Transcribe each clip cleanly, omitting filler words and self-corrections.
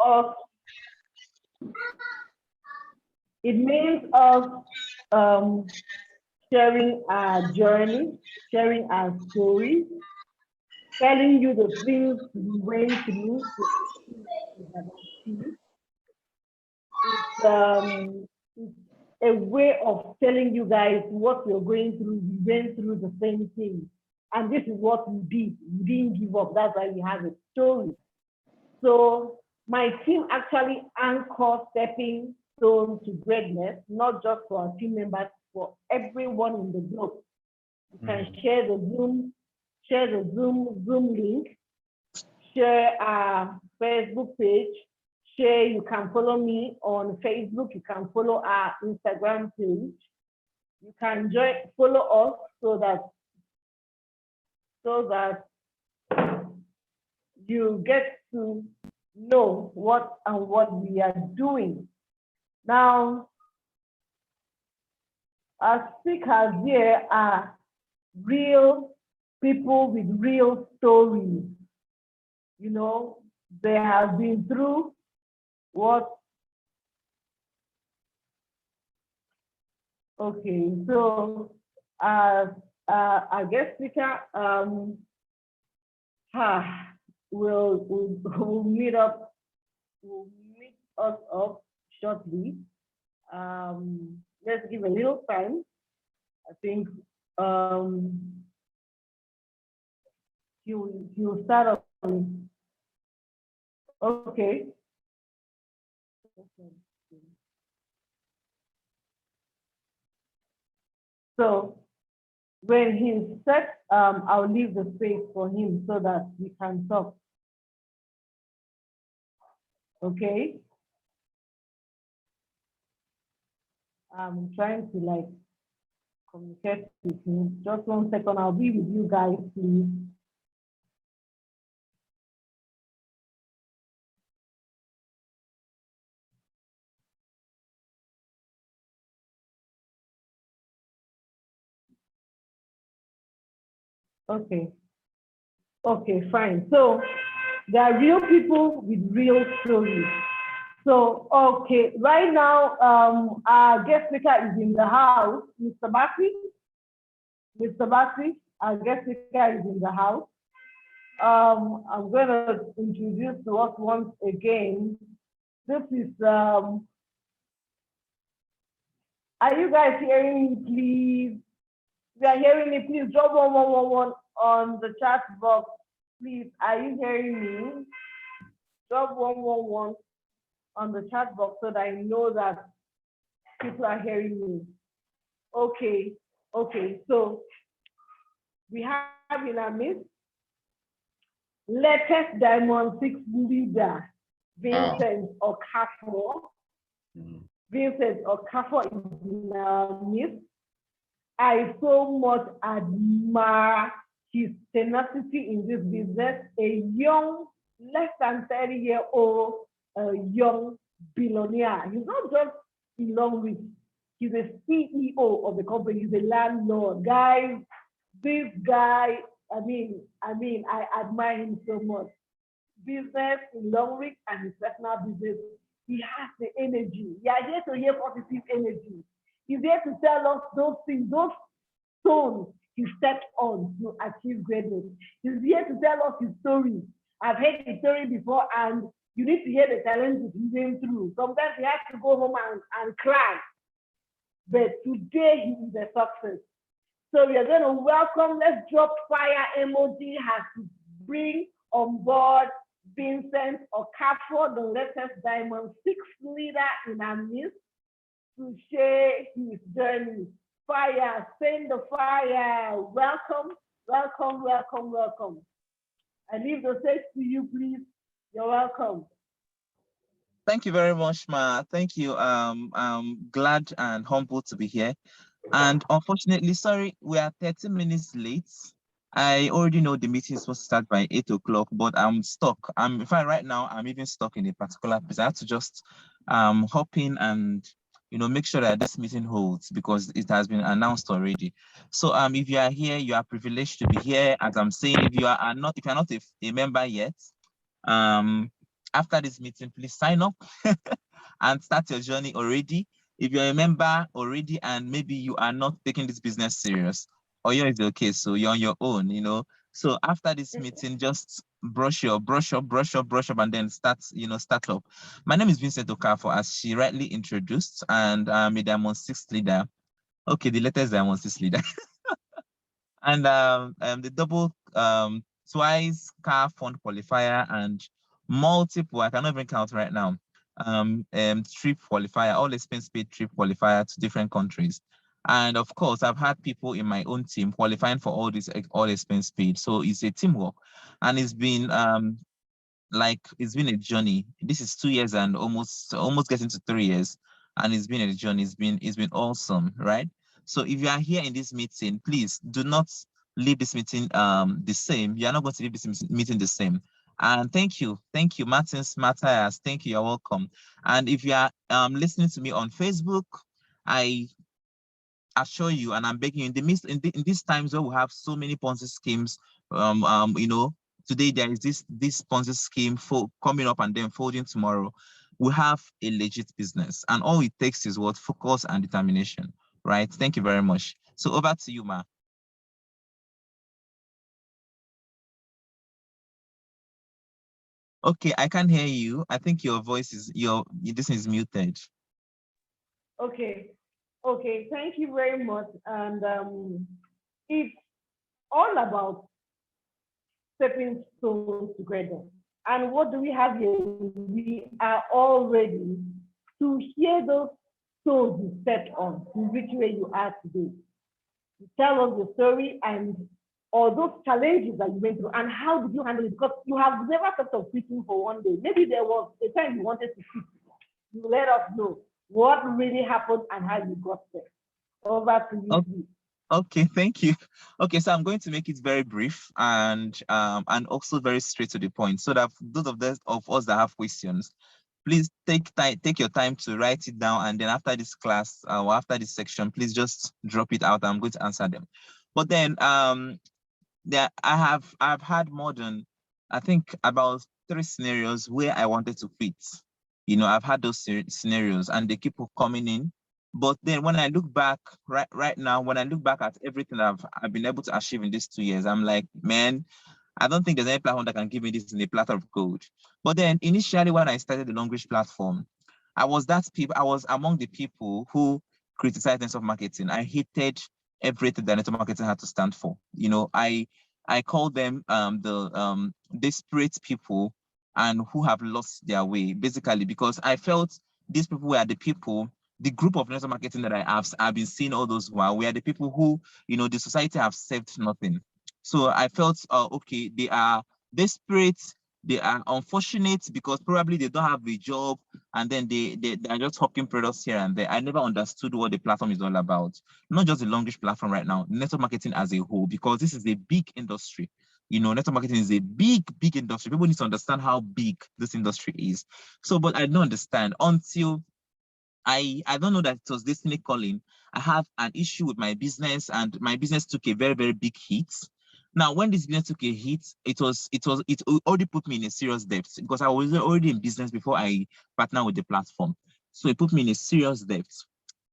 us. It means us sharing our journey, sharing our story, telling you the things we went through, the things we have achieved. It's a way of telling you guys what you're going through. We went through the same thing. And this is what we did. We didn't give up. That's why we have a story. So my team actually anchors stepping stone to greatness, not just for our team members, for everyone in the group. You can share the Zoom link, share our Facebook page, share. You can follow me on Facebook. You can follow our Instagram page. You can follow us so that you get to know what we are doing. Now, our speakers here are real people with real stories. You know, they have been through what. Okay, so our guest speaker will meet us up shortly. Let's give a little time. I think he'll start off. Okay. So when he's set, I'll leave the space for him so that we can talk. Okay. I'm trying to communicate with him. Just 1 second, I'll be with you guys, please. Okay, fine. So there are real people with real stories. So, okay, right now, our guest speaker is in the house, Mr. Bakri. Mr. Bakri, our guest speaker is in the house. I'm going to introduce to us once again. This is, are you guys hearing me, please? If you are hearing me, please drop 1111 on the chat box. Please, are you hearing me? Drop 111 on the chat box so that I know that people are hearing me. Okay, so we have in our midst latest Diamond 6 leader, Vincent Okafor. Vincent Okafor is in our midst. I so much admire his tenacity in this business. A young, less than 30-year-old young billionaire. He's not just a longrich. He's a CEO of the company. He's a landlord. Guys, this guy, I admire him so much. Business in longrich and his personal business, he has the energy. We are here to hear positive energy. He's here to tell us those things, those stones he stepped on to achieve greatness. He's here to tell us his story. I've heard his story before, and you need to hear the challenges he went through. Sometimes he has to go home and cry. But today he is a success. So we are going to welcome, let's drop fire emoji, has to bring on board Vincent Okafor, the latest Diamond 6 leader in our midst, to share his journey. Fire, send the fire. Welcome. I leave the stage to you, please. You're welcome. Thank you very much, Ma. Thank you. I'm glad and humbled to be here. And unfortunately, sorry, we are 30 minutes late. I already know the meeting is supposed to start by 8 o'clock, but I'm stuck. In fact, right now, I'm even stuck in a particular place. I have to just hop in and make sure that this meeting holds because it has been announced already. So if you are here, you are privileged to be here. As I'm saying, if you're not a member yet, after this meeting, please sign up and start your journey already. If you're a member already and maybe you are not taking this business serious, or you're okay, so you're on your own, you know. So after this meeting, just brush up, and then start up. My name is Vincent Okafor, as she rightly introduced, and I'm a Diamond 6 leader. Okay, the latest Diamond 6 leader. And the double twice car fund qualifier and multiple, I cannot even count right now, trip qualifier, all expense paid trip qualifier to different countries. And of course, I've had people in my own team qualifying for all this all expense paid. So it's a teamwork, and it's been it's been a journey. This is 2 years and almost getting to 3 years, and it's been a journey. It's been awesome, right? So if you are here in this meeting, please do not leave this meeting the same. You are not going to leave this meeting the same. And thank you, Martins, Matthias. Thank you. You're welcome. And if you are listening to me on Facebook, I assure you, and I'm begging you, in these times where we have so many Ponzi schemes, you know, today there is this Ponzi scheme coming up and then folding tomorrow. We have a legit business, and all it takes is what? Focus and determination, right? Thank you very much. So over to you, Ma. Okay, I can't hear you. I think your voice is this is muted. Okay. Thank you very much. And it's all about stepping stones together. And what do we have here? We are all ready to hear those stones you stepped on to reach where you are today. Tell us your story and or those challenges that you went through, and how did you handle it? Because you have never thought of quitting for one day. Maybe there was a time you wanted to quit. You let us know what really happened and how you got there. Over to you. Okay, thank you. Okay, so I'm going to make it very brief and also very straight to the point, so that those of us that have questions, please take your time to write it down, and then after this class or after this section, please just drop it out. I'm going to answer them. But then I've had more than, I think, about 3 scenarios where I wanted to quit. You know, I've had those scenarios and they keep coming in. But then when I look back right now, when I look back at everything I've been able to achieve in these 2 years, I'm like, man, I don't think there's any platform that can give me this in a platter of gold. But then initially when I started the longrich platform, I was among the people who criticized network marketing. I hated everything that network marketing had to stand for. You know, I call them the desperate people and who have lost their way, basically, because I felt these people were the group of network marketing that I've been seeing all those while, we are the people who, you know, the society have served nothing. So I felt, okay, they are desperate, they are unfortunate because probably they don't have a job, and then they are just hawking products here and there. I never understood what the platform is all about. Not just the longrich platform right now, network marketing as a whole, because this is a big industry. You know, network marketing is a big industry. People need to understand how big this industry is. So, but I don't understand until I don't know that it was destiny calling. I have an issue with my business, and my business took a very, very big hit. Now, when this business took a hit, it already put me in a serious debt, because I was already in business before I partnered with the platform. So it put me in a serious debt.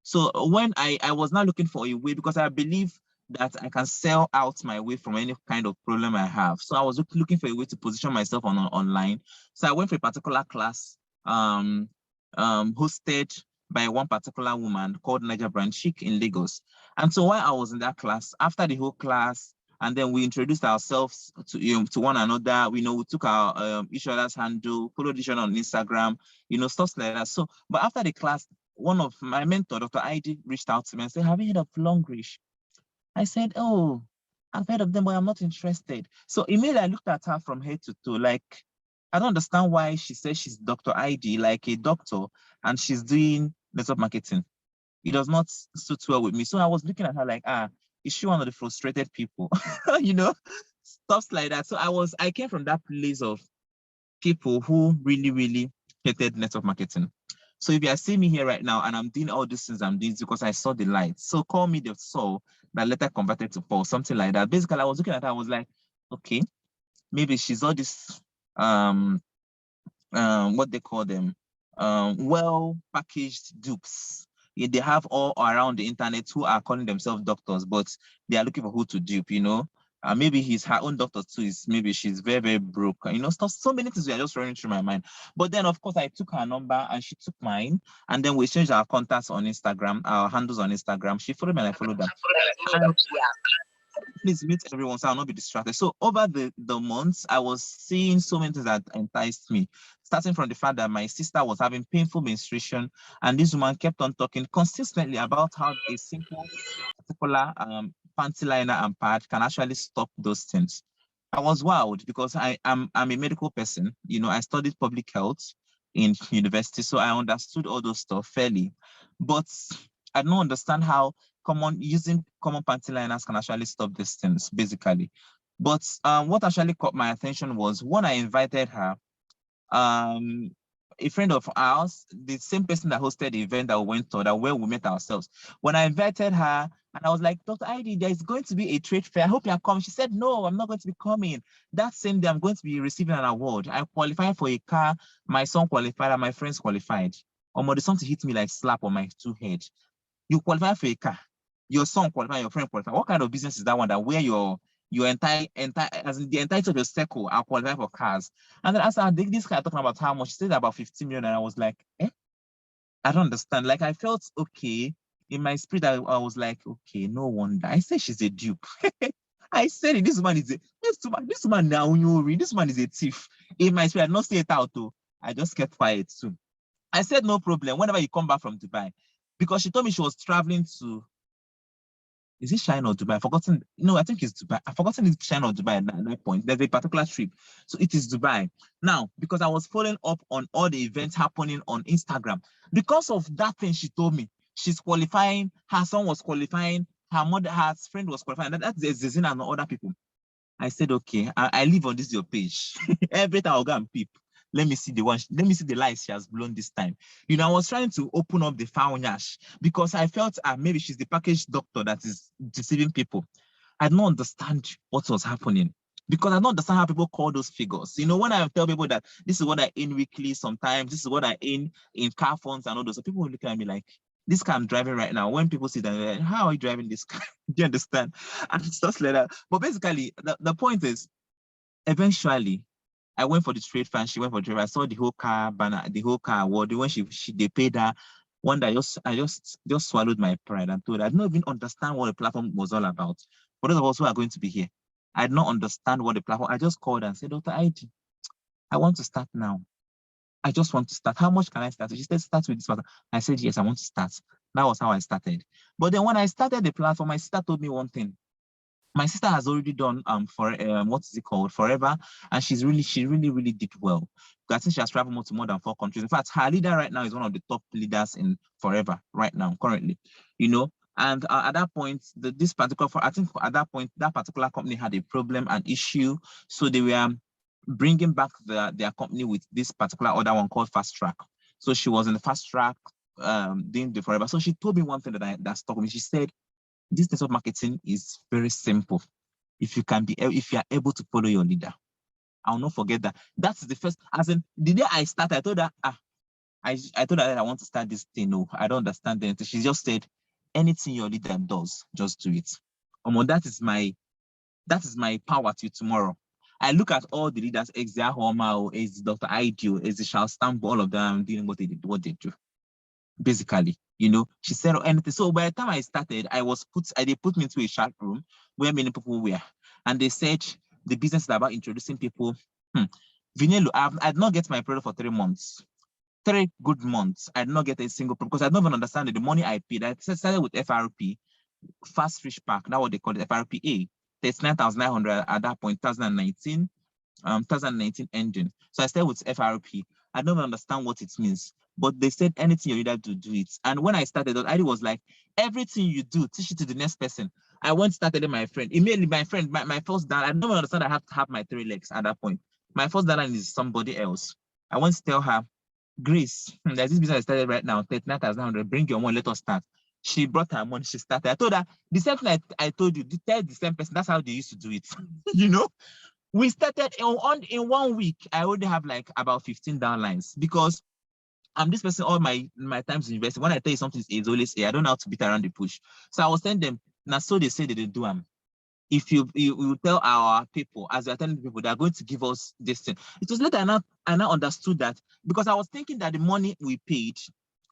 So when I was now looking for a way, because I believe that I can sell out my way from any kind of problem I have. So I was looking for a way to position myself online. So I went for a particular class hosted by one particular woman called Niger Brand Chic in Lagos. And so while I was in that class, after the whole class, and then we introduced ourselves to one another. We took our each other's handle, followed each other on Instagram, stuff like that. So, but after the class, one of my mentor, Dr. ID, reached out to me and said, "Have you heard of longrich?" I said, "Oh, I've heard of them, but I'm not interested." So immediately I looked at her from head to toe, like, I don't understand why she says she's Dr. ID, like a doctor, and she's doing network marketing. It does not suit well with me. So I was looking at her like, is she one of the frustrated people? Stuff like that. So I came from that place of people who really, really hated network marketing. So if you are seeing me here right now and I'm doing all these things I'm doing, because I saw the light. So call me the soul that later converted to Paul, something like that. Basically, I was looking at her, I was like, okay, maybe she's all this what they call them, well packaged dupes. Yeah, they have all around the internet who are calling themselves doctors, but they are looking for who to dupe, you know. Maybe he's her own doctor too. Is maybe she's very, very broke. You know, stuff. So many things were just running through my mind. But then, of course, I took her number and she took mine, and then we exchanged our contacts on Instagram, our handles on Instagram. She followed me and I followed them. And please mute everyone so I'll not be distracted. So over the months, I was seeing so many things that enticed me, starting from the fact that my sister was having painful menstruation, and this woman kept on talking consistently about how a simple particular panty liner and pad can actually stop those things. I was wild because I'm a medical person. You know, I studied public health in university, so I understood all those stuff fairly, but I don't understand how using common panty liners can actually stop these things, basically. But what actually caught my attention was when I invited her, a friend of ours, the same person that hosted the event that we went to, that where we met ourselves. When I invited her, and I was like, Dr. ID, there's going to be a trade fair. I hope you're coming. She said, no, I'm not going to be coming. That same day, I'm going to be receiving an award. I qualified for a car. My son qualified and my friends qualified. The something hit me like slap on my two head. You qualify for a car. Your son qualify, your friend qualify. What kind of business is that one that where your entire as in the entirety of your circle are qualified for cars? And then as this guy talking about how much, he said about 15 million, and I was like, I don't understand. Like I felt okay in my spirit. I was like, okay, no wonder. I said she's a dupe. I said it, this woman is this woman now, this woman is a thief. In my spirit, I did not say it out though. I just kept quiet too. I said no problem whenever you come back from Dubai, because she told me she was traveling to, is it China or Dubai? I've forgotten. No, I think it's Dubai. I've forgotten it's China or Dubai at that point. There's a particular trip. So it is Dubai. Now, because I was following up on all the events happening on Instagram, because of that thing she told me, she's qualifying, her son was qualifying, her mother, her friend was qualifying. That's Zezina and other people. I said, okay, I live on this your page. Every time I'll go and peep. Let me see the lies she has blown this time. You know, I was trying to open up the foul nyash because I felt maybe she's the packaged doctor that is deceiving people. I don't understand what was happening because I don't understand how people call those figures. You know, when I tell people that this is what I earn weekly, sometimes this is what I earn in car funds and all those, so people will look at me like, this car I'm driving right now. When people see that, like, how are you driving this car? Do you understand? And stuff like that. But basically, the point is, eventually, I went for the trade fair. She went for the trade fair. I saw the whole car banner, the whole car award. When they paid her, one day I just swallowed my pride and told her I didn't even understand what the platform was all about. For those of us who are going to be here, I did not understand what the platform. I just called and said, Dr. ID, I want to start now. I just want to start. How much can I start? She said, start with this person. I said, yes, I want to start. That was how I started. But then when I started the platform, my sister told me one thing. My sister has already done for what is it called, Forever, and she really did well. I think she has traveled to more than 4 countries. In fact, her leader right now is one of the top leaders in Forever right now, currently. You know, and at that point, I think at that point, that particular company had a problem, an issue, so they were bringing back their company with this particular other one called Fast Track. So she was in the Fast Track doing the Forever. So she told me one thing that stuck with me. She said, this network marketing is very simple. If you are able to follow your leader, I'll not forget that. That's the first, as in the day I started, I told her, I told her that I want to start this thing. No, I don't understand anything. She just said, anything your leader does, just do it. That is my power till tomorrow. I look at all the leaders, Exia Homa, is Dr. Idio, is the Charles Stamp, all of them doing what they do. Basically, you know, she said anything. So by the time I started, they put me into a chat room where many people were, and they said the business is about introducing people. Vinelo, I did not get my product for 3 months. 3 good months. I did not get a single product because I don't even understand it. The money I paid. I started with FRP, Fast Fish Pack. That's what they call it, FRPA. 39,900 at that point, 2019 engine. So I started with FRP. I don't understand what it means, but they said anything you leader do it. And when I started, I was like, everything you do, teach it to the next person. I went started my friend. Immediately, my friend, my first down, I don't understand. I have to have my 3 legs at that point. My first downline is somebody else. I want to tell her, Grace, there's this business I started right now, 39,900. Bring your money, let us start. She brought her money, she started. I told her the same thing I told you, tell the same person, that's how they used to do it. You know? We started in 1 week. I already have like about 15 downlines because I'm this person all my times in university. When I tell you something is always A, I don't know how to beat around the bush. So I was telling them, now so they say they do them. If you tell our people, as we are telling people, they are going to give us this thing. It was later I now understood that because I was thinking that the money we paid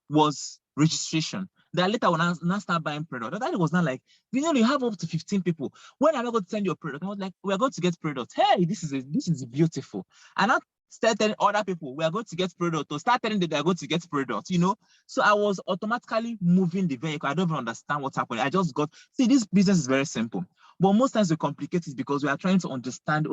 was registration. Then later when I now start buying product, that was not like, you have up to 15 people. When am I going to send your product? I was like, we are going to get product. Hey, this is beautiful. And I start telling other people we are going to get product, or start telling them they are going to get product, So I was automatically moving the vehicle. I don't even understand what's happening. I just this business is very simple. But most times we complicate it because we are trying to understand,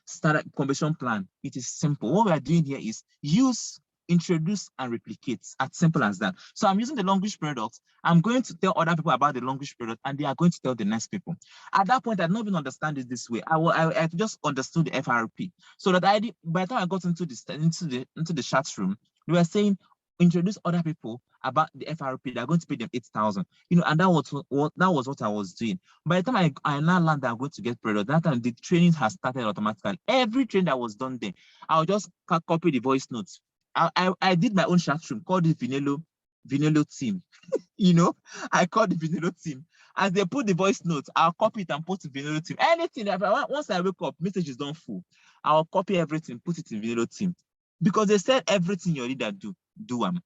startup conversion plan. It is simple. What we are doing here is use, introduce, and replicate. As simple as that. So I'm using the longrich product. I'm going to tell other people about the longrich product, and they are going to tell the next people. At that point, I did not even understand it this way. I just understood the FRP. So that by the time I got into the chat room, they were saying, introduce other people about the FRP. They're going to pay them 8,000. And that was what I was doing. By the time I now learned that I'm going to get product, that time the training has started automatically. Every training that was done there, I'll just copy the voice notes. I did my own chat room called the Vinelo team. I called the Vinelo team. As they put the voice notes, I'll copy it and put the Vinelo team. Anything once I wake up, message is done full. I'll copy everything, put it in Vinelo team. Because they said everything your leader do them.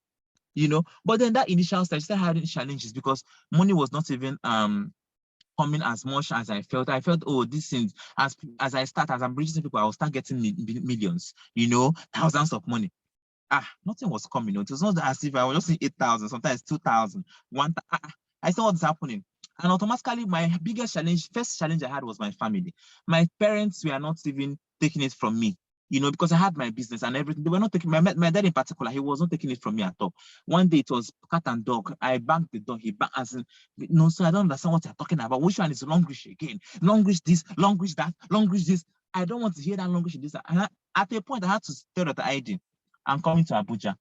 But then that initial stage started having challenges because money was not even coming as much as I felt. I felt, this thing, as I'm reaching people, I will start getting millions, thousands of money. Nothing was coming. It was not as if I was just seeing 8,000, sometimes 2,000, 1,000. I saw what's happening. And automatically, my first challenge I had was my family. My parents were not even taking it from me. Because I had my business and everything. They were not taking my dad in particular. He was not taking it from me at all. One day it was cat and dog. I banged the door. He banged as in, no, so I don't understand what you're talking about. Which one is longrich again? Longrich this, longrich that, longrich this. I don't want to hear that longrich this. And at a point, I had to tell Dr. ID, I'm coming to Abuja.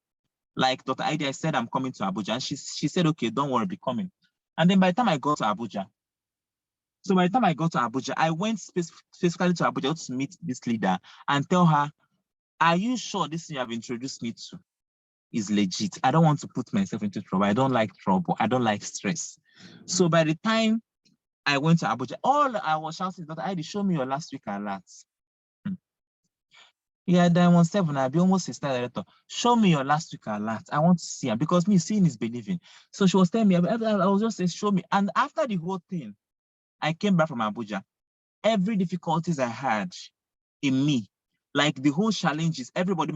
Like Dr. ID, I said I'm coming to Abuja. And she said, okay, don't worry, be coming. And then by the time I got to Abuja, I went specifically to Abuja to meet this leader and tell her, are you sure this thing you have introduced me to is legit? I don't want to put myself into trouble. I don't like trouble. I don't like stress. So by the time I went to Abuja, all I was shouting, Dr. ID, show me your last week alerts. Yeah, Diamond 7, I'll be almost a star director. Show me your last week alert. I want to see her because me seeing is believing. So she was telling me, I was just saying, show me. And after the whole thing, I came back from Abuja. Every difficulties I had in me, like the whole challenges, everybody,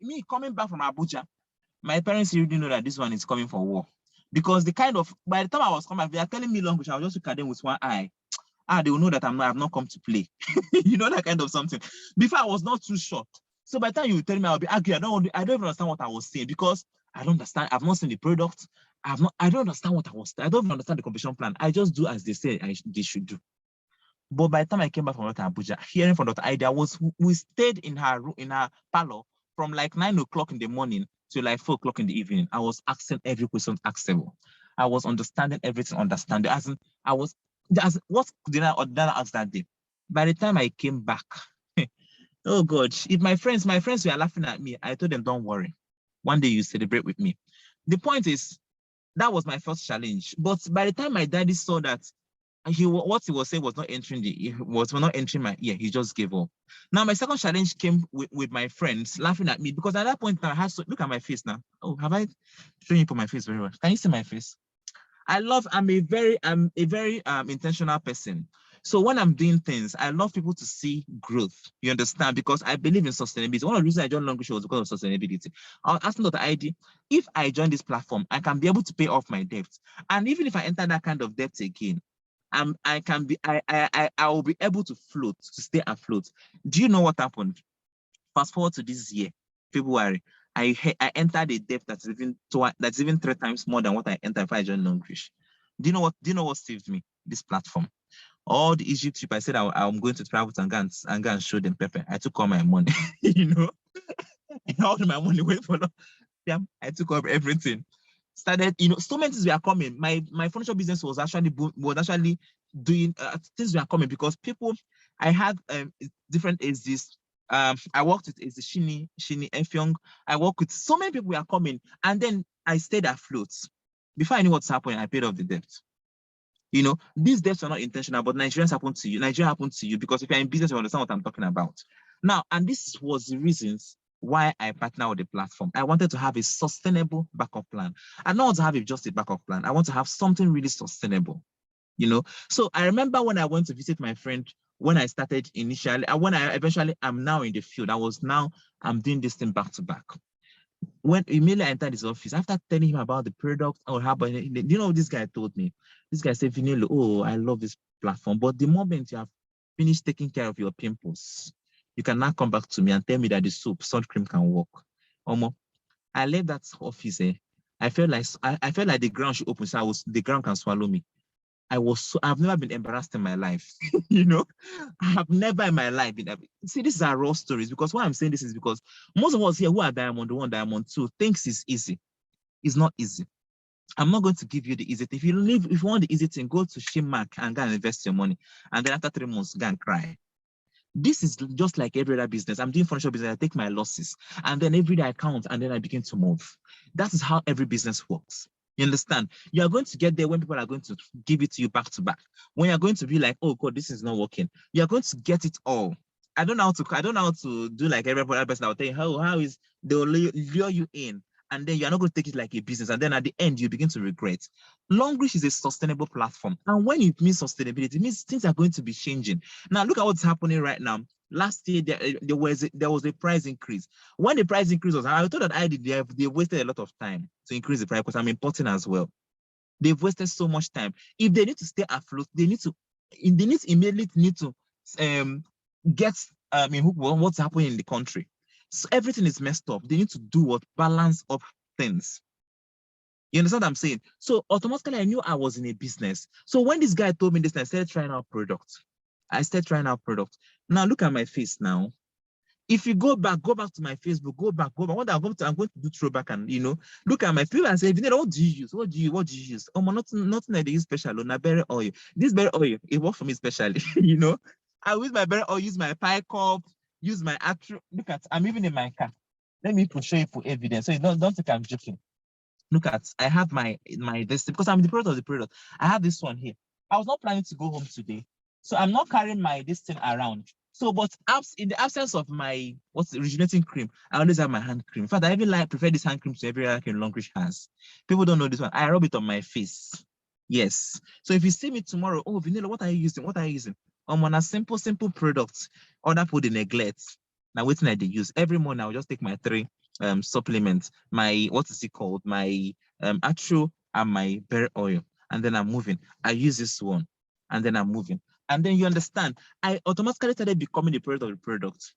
me coming back from Abuja, my parents already know that this one is coming for war. Because by the time I was coming back, they are telling me language, I was just looking at them with one eye. They will know that I've not come to play. That kind of something. Before I was not too short. So by the time you tell me, I'll be angry. I don't even understand what I was saying because I don't understand. I've not seen the product. I don't understand what I was saying. I don't even understand the competition plan. I just do as they say they should do. But by the time I came back from Dr. Abuja, hearing from Dr. Ida, we stayed in her parlor from like 9 o'clock in the morning to like 4 o'clock in the evening. I was asking every question accessible. I was understanding everything, what did I ask that day? By the time I came back, oh God, if my friends were laughing at me, I told them, don't worry. One day you celebrate with me. The point is, that was my first challenge. But by the time my daddy saw that what he was saying was not entering my ear, he just gave up. Now, my second challenge came with my friends laughing at me because at that point, I had to look at my face now. Oh, have I shown you my face very well? Can you see my face? I'm a very intentional person. So when I'm doing things, I love people to see growth. You understand? Because I believe in sustainability. One of the reasons I joined Longrich was because of sustainability. I was asking Dr. ID, if I join this platform, I can be able to pay off my debt. And even if I enter that kind of debt again, I will be able to stay afloat. Do you know what happened? Fast forward to this year, February, I entered a debt that's even 3 times more than what I entered if I joined Longrich. Do you know what saved me? This platform. All the Egypt trip, I said I'm going to travel and go and show them pepper. I took all my money, all my money went for them. I took up everything. Started, so many things were coming. My furniture business was actually doing things were coming because people, I had different AZs. I worked with AZ Shini, Efyong. I worked with so many people who are coming, and then I stayed afloat. Before I knew what's happening, I paid off the debt. You know, these debts are not intentional, but Nigerians happen to you. Nigeria happened to you because if you're in business, you understand what I'm talking about. Now, and this was the reasons why I partnered with the platform. I wanted to have a sustainable backup plan. I don't want to have just a backup plan. I want to have something really sustainable. You know, so I remember when I went to visit my friend when I started initially, and when I eventually am now in the field. I'm doing this thing back to back. When immediately I entered his office, after telling him about the product or how, you know, this guy told me, this guy said, Vinilo, oh, I love this platform, but the moment you have finished taking care of your pimples, you can now come back to me and tell me that the soap, sun cream can work. I left that office. I felt like the ground should open, so the ground can swallow me. I've never been embarrassed in my life. You know, I have never in my life been. See, these are raw stories, because why I'm saying this is because most of us here who are Diamond 1, Diamond 2 thinks it's easy. It's not easy. I'm not going to give you the easy thing. If you want the easy thing, go to Shimak and go and invest your money. And then after 3 months, go and cry. This is just like every other business. I'm doing financial business. I take my losses, and then every day I count, and then I begin to move. That is how every business works. You understand? You are going to get there when people are going to give it to you back to back. When you're going to be like, oh God, this is not working. You're going to get it all. I don't know how to do like every other person. I'll tell you how is they'll lure you in, and then you're not going to take it like a business. And then at the end, you begin to regret. Longrich is a sustainable platform. And when it means sustainability, it means things are going to be changing. Now, look at what's happening right now. Last year, there was a price increase. When the price increase was, I thought that they wasted a lot of time to increase the price, because I'm importing as well. They've wasted so much time. If they need to stay afloat, they immediately need to get what's happening in the country. So everything is messed up. They need to do what balance up things. You understand what I'm saying? So automatically I knew I was in a business. So when this guy told me this, I started trying out product. Now look at my face now. If you go back to my Facebook, go back. What I'm going to do throwback and look at my people and say, what do you use? What do you use? Oh, nothing that they use special. No, berry oil. This berry oil, it worked for me specially. I use my berry oil, use my pie cup, use my actual. Look at, I'm even in my car. Let me show you for evidence. So you don't think I'm joking. Look at, I have my this, because I'm the product of the product. I have this one here. I was not planning to go home today, so I'm not carrying this thing around. So, but in the absence of my originating cream, I always have my hand cream. In fact, I even prefer this hand cream to every other cream Longrich has. People don't know this one. I rub it on my face. Yes. So if you see me tomorrow, oh, Vanilla, what are you using? I'm on a simple product. Other people they neglect. Now, waiting I they use every morning. I'll just take my 3 supplements, my my actual and my berry oil, and then I'm moving. I use this one, and then I'm moving. And then you understand, I automatically started becoming the product of the product.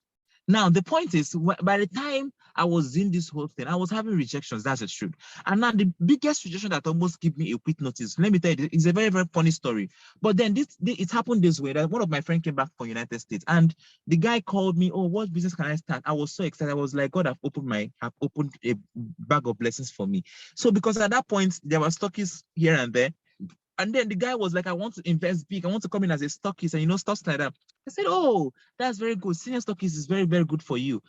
Now, the point is, by the time I was doing this whole thing, I was having rejections, that's the truth. And now the biggest rejection that almost gave me a quick notice, let me tell you, it's a very, very funny story. But then it happened this way, that one of my friends came back from United States, and the guy called me, oh, what business can I start? I was so excited. I was like, God, have opened a bag of blessings for me. So because at that point, there were stockists here and there. And then the guy was like, I want to invest big. I want to come in as a stockist and, stuff like that. I said, oh, that's very good. Senior stockist is very, very good for you.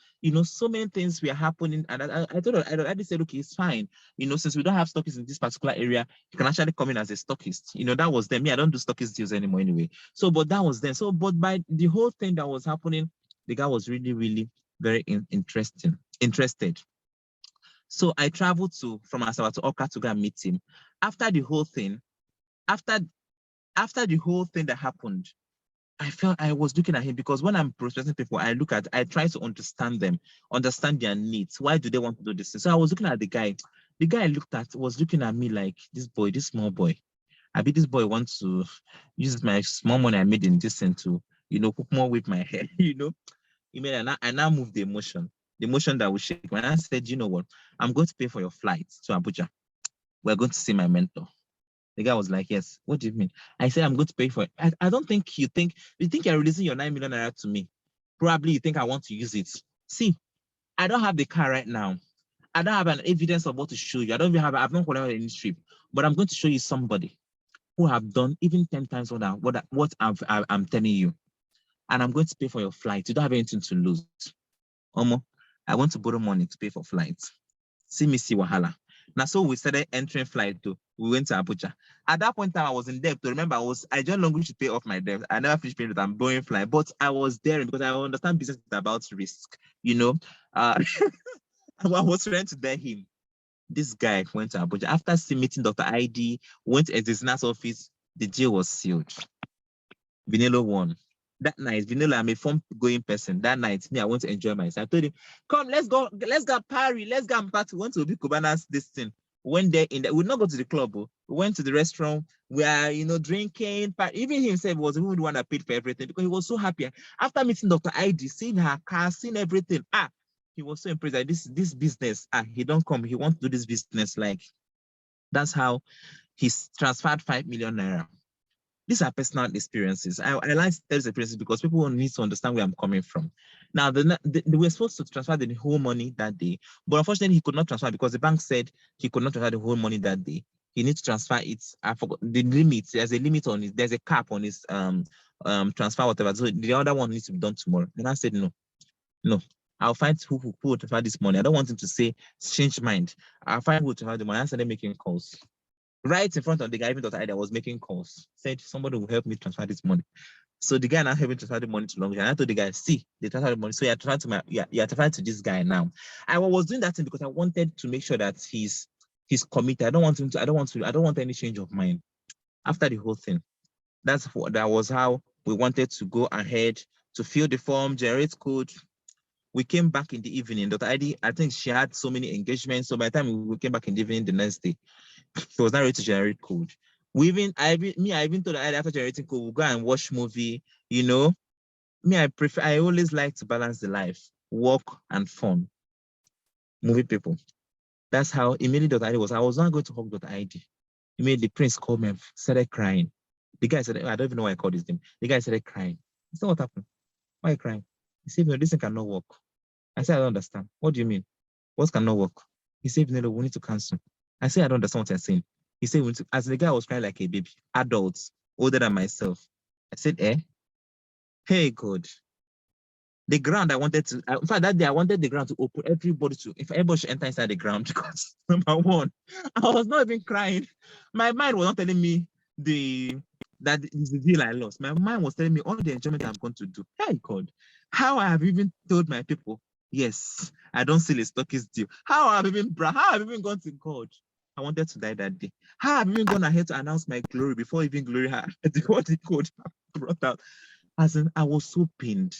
So many things were happening. And I just said, okay, it's fine. Since we don't have stockists in this particular area, you can actually come in as a stockist. That was them. I don't do stockist deals anymore anyway. So, but that was then. So, but by the whole thing that was happening, the guy was really, really very interested. So I traveled from Asaba to Oka to go and meet him. After the whole thing that happened, I was looking at him, because when I'm prospecting people, I try to understand them, understand their needs. Why do they want to do this? So I was looking at the guy. The guy was looking at me like, this small boy. This boy wants to use my small money I made in this thing to, put more with my hair, I now moved the emotion that will shake. When I said, you know what, I'm going to pay for your flight to Abuja. We're going to see my mentor. The guy was like, yes. What do you mean? I said, I'm going to pay for it. I don't think you think you're releasing your 9 million naira to me. Probably you think I want to use it. See, I don't have the car right now. I don't have an evidence of what to show you. I've not qualified any trip, but I'm going to show you somebody who have done even 10 times what I'm telling you. and I'm going to pay for your flight. You don't have anything to lose. Omo, I want to borrow money to pay for flights. See me see wahala. Now, so we started entering flight too. We went to Abuja. At that point in time, I was in debt. To remember, I joined Longrich to pay off my debt. I never finished paying it. I'm borrowing flight, but I was daring because I understand business is about risk. You know, I was trying to dare him. This guy went to Abuja after meeting Dr. ID. Went to his nurse office. The deal was sealed. Vinelo won. That night, Vinelo, I'm a fun-going person. That night, me, I want to enjoy myself. I told him, come, let's go party, let's go and party. We went to Obi Kubanas, this thing. Went there, we not go to the club. We went to the restaurant. We are, drinking. Even himself was even the one that paid for everything because he was so happy. After meeting Dr. ID, seeing her car, seeing everything, he was so impressed that this business, he don't come. He wants to do this business. Like, that's how he's transferred 5 million naira. These are personal experiences. I like those experiences because people need to understand where I'm coming from. Now, they were supposed to transfer the whole money that day, but unfortunately, he could not transfer because the bank said he could not transfer the whole money that day. He needs to transfer it. I forgot the limit. There's a limit on it. There's a cap on his transfer, whatever. So the other one needs to be done tomorrow. And I said, no. I'll find who will transfer this money. I don't want him to say change mind. I'll find who will transfer the money. I started making calls. Right in front of the guy, even Dr. Ida was making calls, said somebody will help me transfer this money. So the guy now helping transfer the money to Longrich. And I told the guy, see, they transfer the money. So you're transferring to this guy now. I was doing that thing because I wanted to make sure that he's committed. I don't want any change of mind. After the whole thing, that was how we wanted to go ahead to fill the form, generate code. We came back in the evening. Dr. ID, I think she had so many engagements. So by the time we came back in the evening the next day, she was not ready to generate code. I even told her after generating code, we'll go and watch movie. I always like to balance the life, work and fun. Movie people. That's how immediately Dr. ID was. I was not going to hug Dr. ID. Immediately the prince called me and started crying. The guy said, I don't even know why I called his name. The guy started crying. I said, what happened? Why are you crying? He said, no, this thing cannot work. I said, I don't understand. What do you mean? What cannot work? He said, no, we need to cancel. I said, I don't understand what you're saying. He said, as the guy was crying like a baby, adults, older than myself. I said, hey, God. The ground I wanted to, in fact, that day I wanted the ground to open, if everybody should enter inside the ground because, number one, I was not even crying. My mind was not telling me that is the deal I lost. My mind was telling me all the enjoyment I'm going to do. Hey, God. How I have even told my people, yes, I don't see a stockist deal. How I've even gone to God. I wanted to die that day. How I've even gone ahead to announce my glory before even glory had what the code brought out. As in, I was so pained.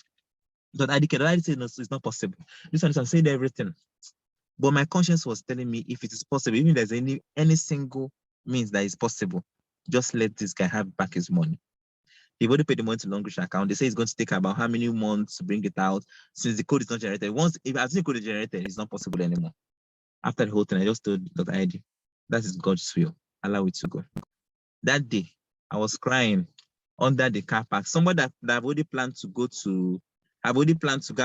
That I said, no, it's not possible. This one is saying everything. But my conscience was telling me if it is possible, even if there's any single means that is possible, just let this guy have back his money. They've already paid the money to Longrich account. They say it's going to take about how many months to bring it out since the code is not generated. As the code is generated, it's not possible anymore. After the whole thing, I just told Dr. ID, that is God's will. Allow it to go. That day, I was crying under the car park. Somebody that I've already planned to go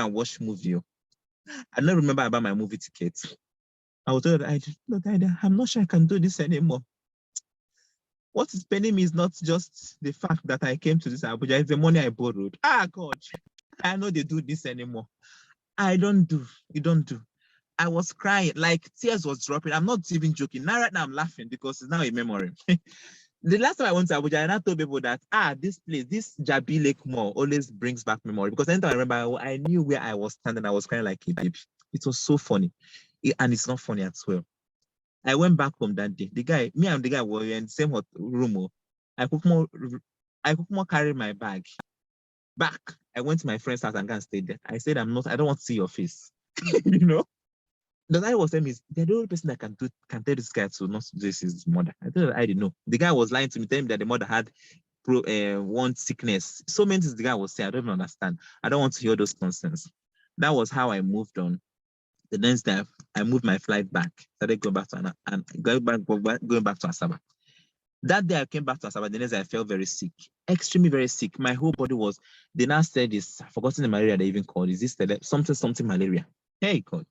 and watch movie. I don't remember about my movie tickets. I was told I'm not sure I can do this anymore. What is paining me is not just the fact that I came to this Abuja, it's the money I borrowed. God, I know they do this anymore. You don't do. I was crying, like tears was dropping. I'm not even joking. Now right now I'm laughing because it's now a memory. The last time I went to Abuja, I told people that, this place, this Jabi Lake Mall always brings back memory because anytime I remember, I knew where I was standing. I was crying like a baby. It was so funny. And it's not funny as well. I went back home that day. Me and the guy were in the same room. I could more carry my bag. Back, I went to my friend's house and stayed there. I said, I don't want to see your face. The guy was telling me, the only person that can tell this guy to not do this is his mother. I thought I didn't know. The guy was lying to me, telling me that the mother had one sickness. So many things the guy was saying, I don't even understand. I don't want to hear those nonsense. That was how I moved on. The next day, I moved my flight back, started going back to Asaba. That day I came back to Asaba, the next day I felt very sick, extremely very sick. My whole body was, they now said this, I've forgotten the malaria they even called. Is this something malaria? Hey, God.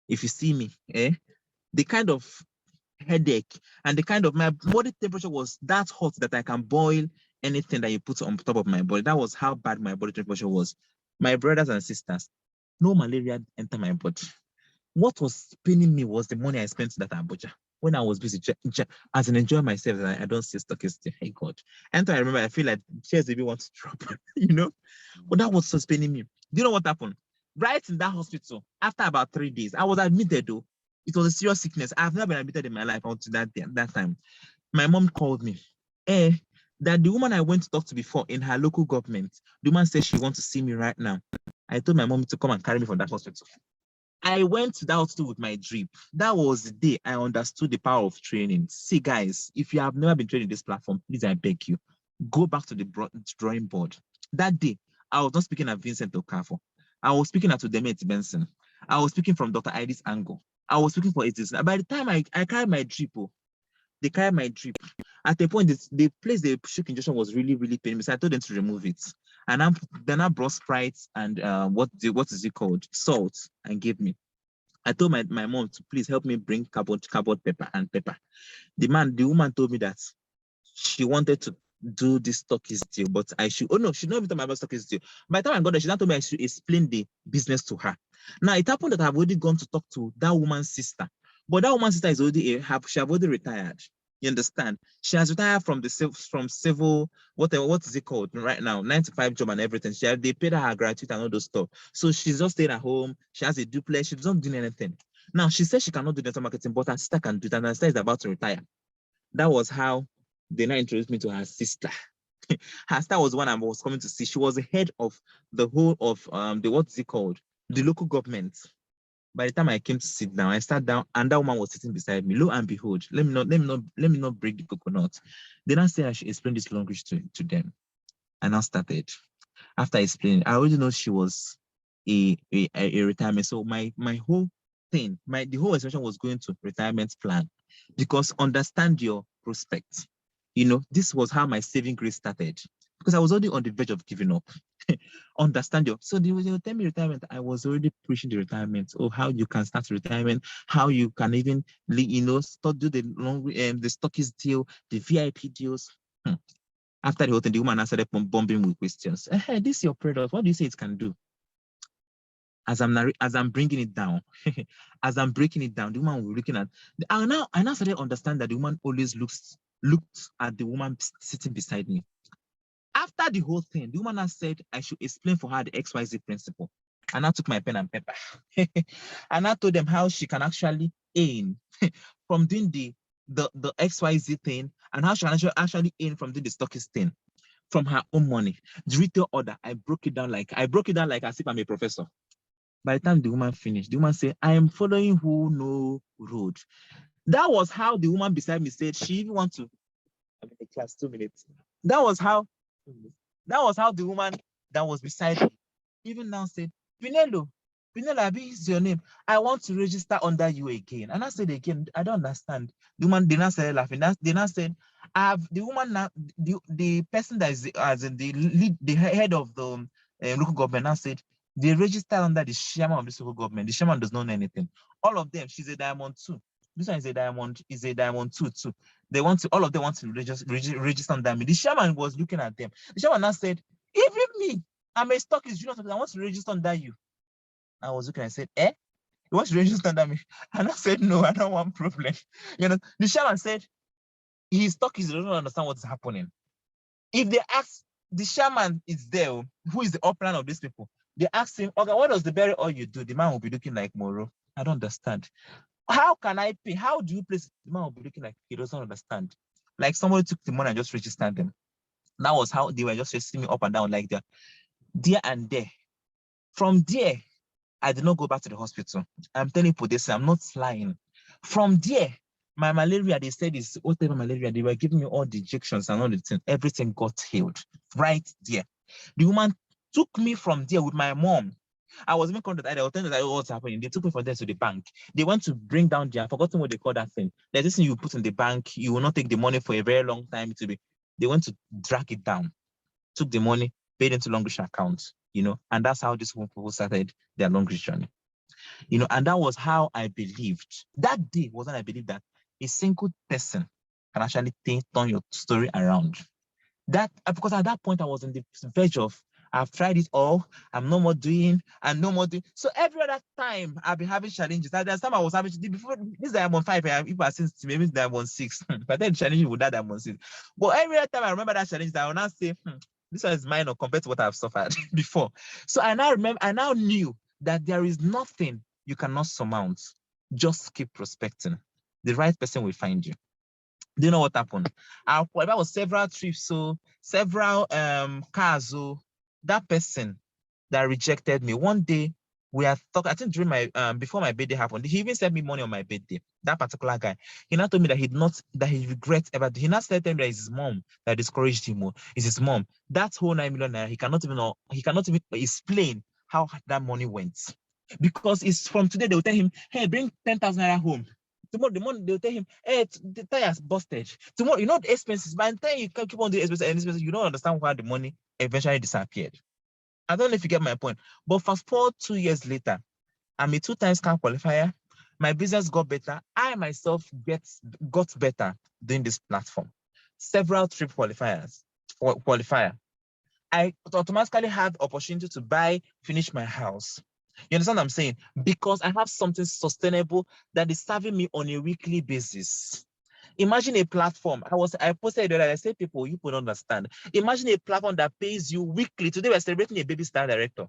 If you see me, the kind of headache and the kind of my body temperature was that hot that I can boil anything that you put on top of my body. That was how bad my body temperature was. My brothers and sisters, no malaria entered my body. What was paining me was the money I spent that Abuja when I was busy as an enjoying myself. I don't see stock is still. Hey God. And I remember I feel like chairs maybe want to drop, But that was sustaining me. Do you know what happened? Right in that hospital, after about 3 days, I was admitted though. It was a serious sickness. I've never been admitted in my life until that time. My mom called me. That the woman I went to talk to before in her local government, the woman said she wants to see me right now. I told my mom to come and carry me from that hospital. I went to that hospital with my drip. That was the day I understood the power of training. See, guys, if you have never been trained in this platform, please, I beg you, go back to the drawing board. That day, I was not speaking at Vincent Okafor. I was speaking at Udemete Benson. I was speaking from Dr. Iris Angle. I was speaking for it. By the time I carried my drip, they carried my drip. At the point, the place they shook injection was really, really painful. So I told them to remove it. And then I brought Sprite and what is it called? Salt, and gave me. I told my mom to please help me bring cardboard paper and pepper. The woman told me that she wanted to do this stockist deal, but she didn't even tell me about stockist deal. By the time I got there, she told me I should explain the business to her. Now it happened that I've already gone to talk to that woman's sister, but that woman's sister is already already retired. You understand? She has retired from civil, what is it called right now? 9 to 5 job and everything. They paid her gratuity and all those stuff. So she's just staying at home. She has a duplex. She's not doing anything. Now she says she cannot do network marketing, but her sister can do it, and her sister is about to retire. That was how they now introduced me to her sister. Her sister was one I was coming to see. She was the head of the whole of the local government. By the time I came to sit down, I sat down and that woman was sitting beside me. Lo and behold, let me not break the coconut. Then I said I should explain this language to them. And I started. After explaining, I already know she was a retirement. So my whole thing, the whole expression was going to retirement plan, because understand your prospects. This was how my saving grace started, because I was already on the verge of giving up. Understand your. So they will tell me retirement. I was already preaching the retirement. Oh, how you can start retirement, how you can even, start do the the stockist deal, the VIP deals. After the whole thing, the woman started bombing with questions. Hey, this is your product. What do you say it can do? As I'm bringing it down, as I'm breaking it down, the woman was looking at. I now started to understand that the woman always looked at the woman sitting beside me. After the whole thing, the woman has said I should explain for her the XYZ principle. And I took my pen and paper. And I told them how she can actually earn from doing the XYZ thing, and how she can actually earn from doing the stockist thing from her own money. The retail order, I broke it down like as if I'm a professor. By the time the woman finished, the woman said, I am following who know road. That was how the woman beside me said she even want to. I'm in the class, 2 minutes. That was how the woman that was beside me even now said, Pinelo, Abi is your name. I want to register under you again. And I said again, I don't understand. The woman did not start laughing. They now said, the woman now, the person that is as in the head of the local government now said, they register under the chairman of this local government. The chairman does not know anything. All of them, she's a diamond 2. This one is a diamond 2 too. All of them want to register under me. The chairman was looking at them. The chairman now said, even me, I'm a stockist junior, I want to register under you. I was looking, I said, You want to register under me? And I said, no, I don't want problem. The chairman said, his stockist doesn't understand what's happening. If they ask, the chairman is there, who is the upline of these people, they ask him, okay, what does the berry oil you do? The man will be looking like Moro. I don't understand. How can I pay? How do you place? The man will be looking like he doesn't understand. Like somebody took the money and just registered them. That was how they were just chasing me up and down like that. There and there. From there, I did not go back to the hospital. I'm telling you this, I'm not lying. From there, my malaria, they said is whatever malaria, they were giving me all the injections and all the things. Everything got healed right there. The woman took me from there with my mom. I was even contacted. I was telling them what's happening. They took me from there to the bank. They went to bring down I've forgotten what they call that thing. There's this thing you put in the bank. You will not take the money for a very long time. They went to drag it down, took the money, paid into longrich account, and that's how these people started their longrich journey. And that was how I believed. That day was when I believed that a single person can actually turn your story around. That because at that point I was on the verge of, I've tried it all, I'm no more doing, and no more doing. So every other time I've been having challenges. There's time I was having before this Diamond 5, people are saying maybe Diamond 6. But then the challenge with that Diamond 6. But every other time I remember that challenge, I will now say, this one is minor compared to what I've suffered before. So I now knew that there is nothing you cannot surmount. Just keep prospecting. The right person will find you. Do you know what happened? That was several trips, so several cars. So that person that rejected me, one day we are talking, I think during my before my birthday happened, he even sent me money on my birthday. That particular guy, he now told me that he regrets ever. He now said to me that it's his mom that discouraged him. It's his mom. That whole 9 million naira, he cannot even explain how that money went. Because it's from today, they will tell him, hey, bring 10,000 naira home. Tomorrow, the morning, they'll tell him, hey, the tire's busted. Tomorrow, you know the expenses. By the time you can keep on doing expenses, you don't understand why the money eventually disappeared. I don't know if you get my point. But fast forward 2 years later, I'm a 2-time CAF qualifier. My business got better. I myself got better doing this platform. Several trip qualifier. I automatically had opportunity to finish my house. You understand what I'm saying? Because I have something sustainable that is serving me on a weekly basis. Imagine a platform. I posted that I said, you don't understand. Imagine a platform that pays you weekly. Today we're celebrating a baby star director.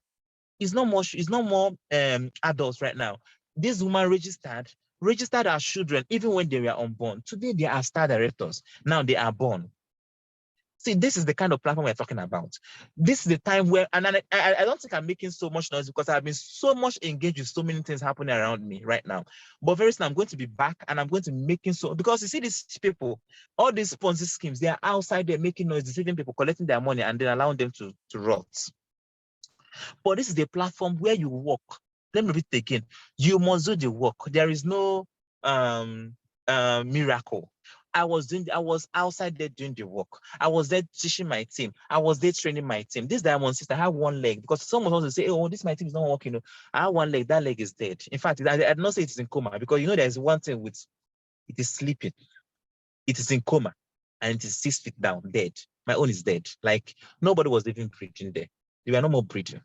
It's no more adults right now. This woman registered our children even when they were unborn. Today they are star directors. Now they are born. See, this is the kind of platform we're talking about. This is the time where, and I don't think I'm making so much noise because I've been so much engaged with so many things happening around me right now. But very soon I'm going to be back and I'm going to be making because you see these people, all these Ponzi schemes, they are outside there making noise, deceiving people, collecting their money and then allowing them to rot. But this is the platform where you work. Let me repeat again. You must do the work. There is no miracle. I was outside there doing the work. I was there teaching my team. I was there training my team. This Diamond sister, I have one leg because someone wants to say, oh, this my team is not working. I have one leg. That leg is dead. In fact, I did not say it is in coma because there's one thing with it is sleeping. It is in coma and it is 6 feet down, dead. My own is dead. Like nobody was even breathing there. They were no more breathing.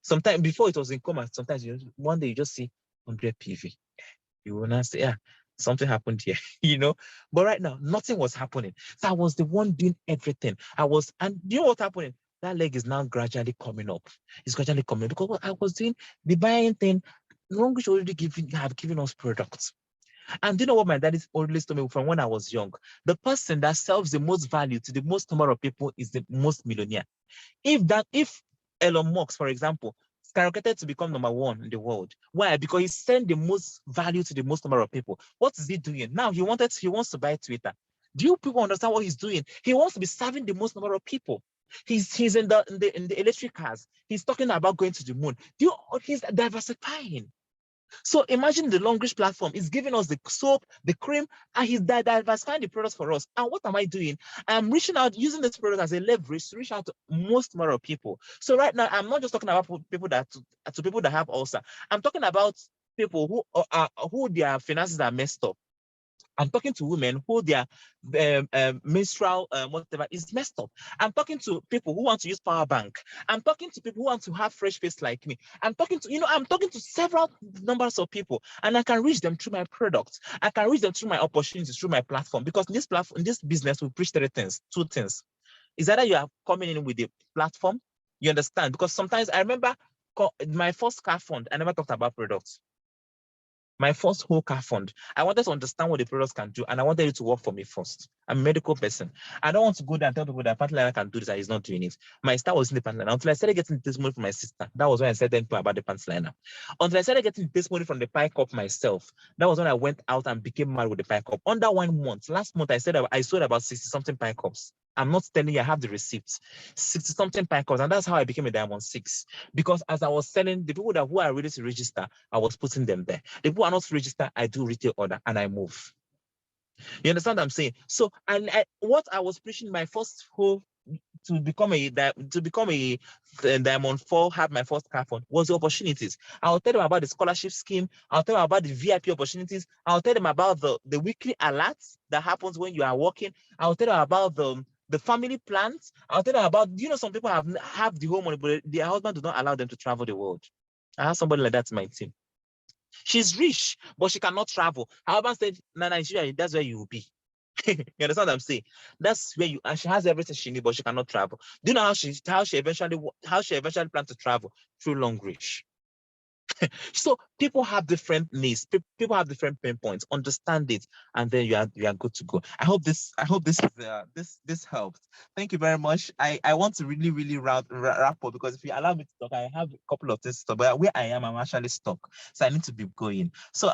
Sometimes before it was in coma, sometimes one day you just see 100 PV. You will not say, yeah, something happened here, But right now, nothing was happening. So I was the one doing everything. And you know what's happening? That leg is now gradually coming up. It's gradually coming because what I was doing, the buying thing, longrich already have given us products. And do you know what my daddy always told me from when I was young? The person that sells the most value to the most number of people is the most millionaire. If Elon Musk, for example, skyrocketed to become number 1 in the world. Why? Because he sent the most value to the most number of people. What is he doing? Now he wants to buy Twitter. Do you people understand what he's doing? He wants to be serving the most number of people. He's in the electric cars. He's talking about going to the moon. He's diversifying. So imagine the longrich platform is giving us the soap, the cream, and he's diversifying the products for us. And what am I doing? I'm reaching out, using this product as a leverage to reach out to most number of people. So right now, I'm not just talking about people that have ulcer. I'm talking about people who their finances are messed up. I'm talking to women who their menstrual whatever is messed up. I'm talking to people who want to use power bank. I'm talking to people who want to have fresh face like me. I'm talking to several numbers of people, and I can reach them through my products. I can reach them through my opportunities, through my platform. Because in this business, we preach two things. Is either you are coming in with the platform, you understand? Because sometimes I remember my first car fund, I never talked about products. My first whole car fund, I wanted to understand what the products can do, and I wanted it to work for me first. I'm a medical person. I don't want to go there and tell people that partner can do this and he's not doing it. My star was in the partner until I started getting this money from my sister. That was when I said to people about the pants liner. Until I started getting this money from the pie cup myself. That was when I went out and became married with the pie cup. Under 1 month, last month, I sold about 60-something pie cups. I'm not telling you, I have the receipts. 60-something pie cups, and that's how I became a Diamond 6. Because as I was selling, the people who are ready to register, I was putting them there. The people who are not registered, I do retail order and I move. You understand what I'm saying? So, what I was preaching my first whole to become a Diamond 4, have my first car fund, was the opportunities. I'll tell them about the scholarship scheme. I'll tell them about the VIP opportunities. I'll tell them about the weekly alerts that happens when you are working. I'll tell them about the family plans. I'll tell them about, some people have the whole money, but their husband does not allow them to travel the world. I have somebody like that in my team. She's rich, but she cannot travel. Her husband said, "No, Nigeria, that's where you will be." You understand what I'm saying? That's where and she has everything she needs, but she cannot travel. Do you know how she eventually plans to travel? Through longrich. So people have different needs. People have different pain points. Understand it, and then you are good to go. I hope this this helped. Thank you very much. I want to really wrap up, because if you allow me to talk, I have a couple of things to talk, but where I am, I'm actually stuck, so I need to be going. So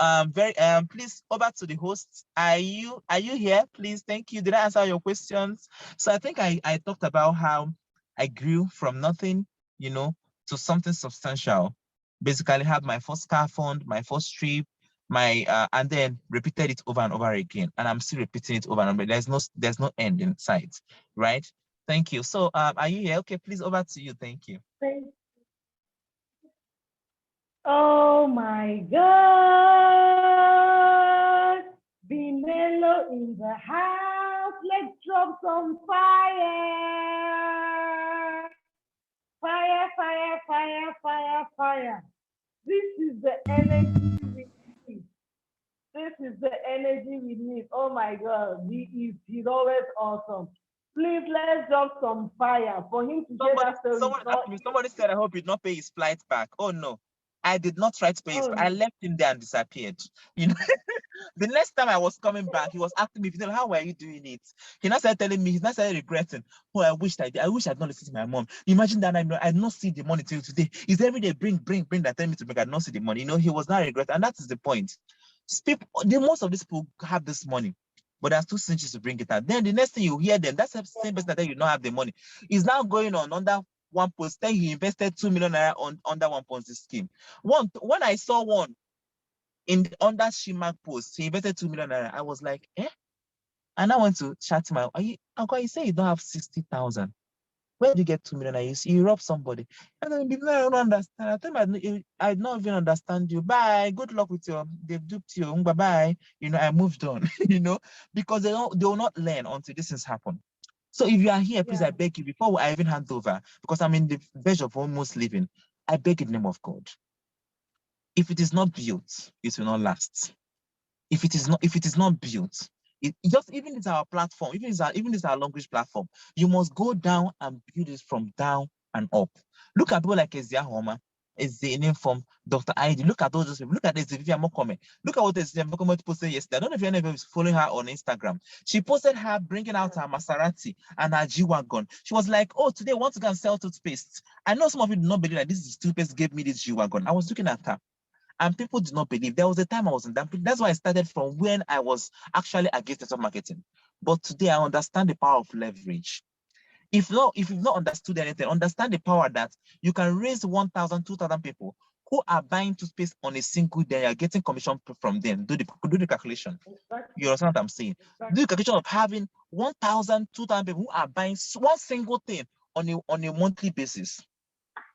please, over to the host. Are you here? Please, thank you. Did I answer your questions? So I think I talked about how I grew from nothing, to something substantial. Basically had my first car fund, my first trip, and then repeated it over and over again. And I'm still repeating it over and over. There's no end in sight, right? Thank you. So are you here? Okay, please, over to you. Thank you. Oh my God. Be mellow in the house. Let's drop some fire. Fire, fire, fire, fire, fire. This is the energy we need. This is the energy we need. Oh my God, he's always awesome. Please, let's drop some fire for him to get that story. Somebody said, I hope he did not pay his flight back. Oh no, I did not try to pay his. I left him there and disappeared. The next time I was coming back, he was asking me, how are you doing it? He now started telling me, he's now started regretting. Oh, I wish I'd not listened to my mom. Imagine that I did not see the money till today. He's every day bring that tell me to make. I not see the money. He was not regretting, and that is the point. Most of these people have this money, but there's 2 cinches to bring it out. Then the next thing you hear them, that's the same person that you don't have the money. Is now going on under one post. Then he invested 2 million naira under one Ponzi scheme. When I saw one under Shima post, he invested 2 million naira. I was like, eh? And I went to chat to uncle, you say you don't have 60,000. Where do you get 2 million? You rob somebody. And then I don't understand. I think I don't even understand you. Bye. Good luck with they've duped you. Bye bye. I moved on. Because they will not learn until this has happened. So if you are here, please, I beg you, before I even hand over, because I'm in the verge of almost leaving, I beg in the name of God. If it is not built, it will not last. If it is not built, even it's our platform, even it's our language platform, you must go down and build it from down and up. Look at people like Ezia Homa, is the name from Dr. ID. Look at those people. Look at Ezia Mokome. Look at what Ezia Mokome posted yesterday. I don't know if anyone is following her on Instagram. She posted her bringing out her Maserati and her G-Wagon. She was like, oh, today I want to go and sell toothpaste. I know some of you do not believe that this toothpaste gave me this G-Wagon. I was looking at her. And people did not believe. There was a time I was in that. That's why I started from when I was actually against network marketing. But today I understand the power of leverage. If you've not understood anything, understand the power that you can raise 1,000, 2,000 people who are buying toothpaste on a single day. You're getting commission from them. Do the calculation. You understand what I'm saying? Do the calculation of having 1,000, 2,000 people who are buying one single thing on a monthly basis.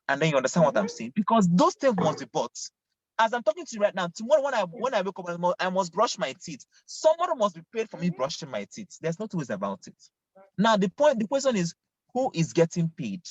And then you understand what I'm saying? Because those things must be bought. As I'm talking to you right now, tomorrow when I wake up, I must brush my teeth. Somebody must be paid for me brushing my teeth. There's no two ways about it. Now the question is, who is getting paid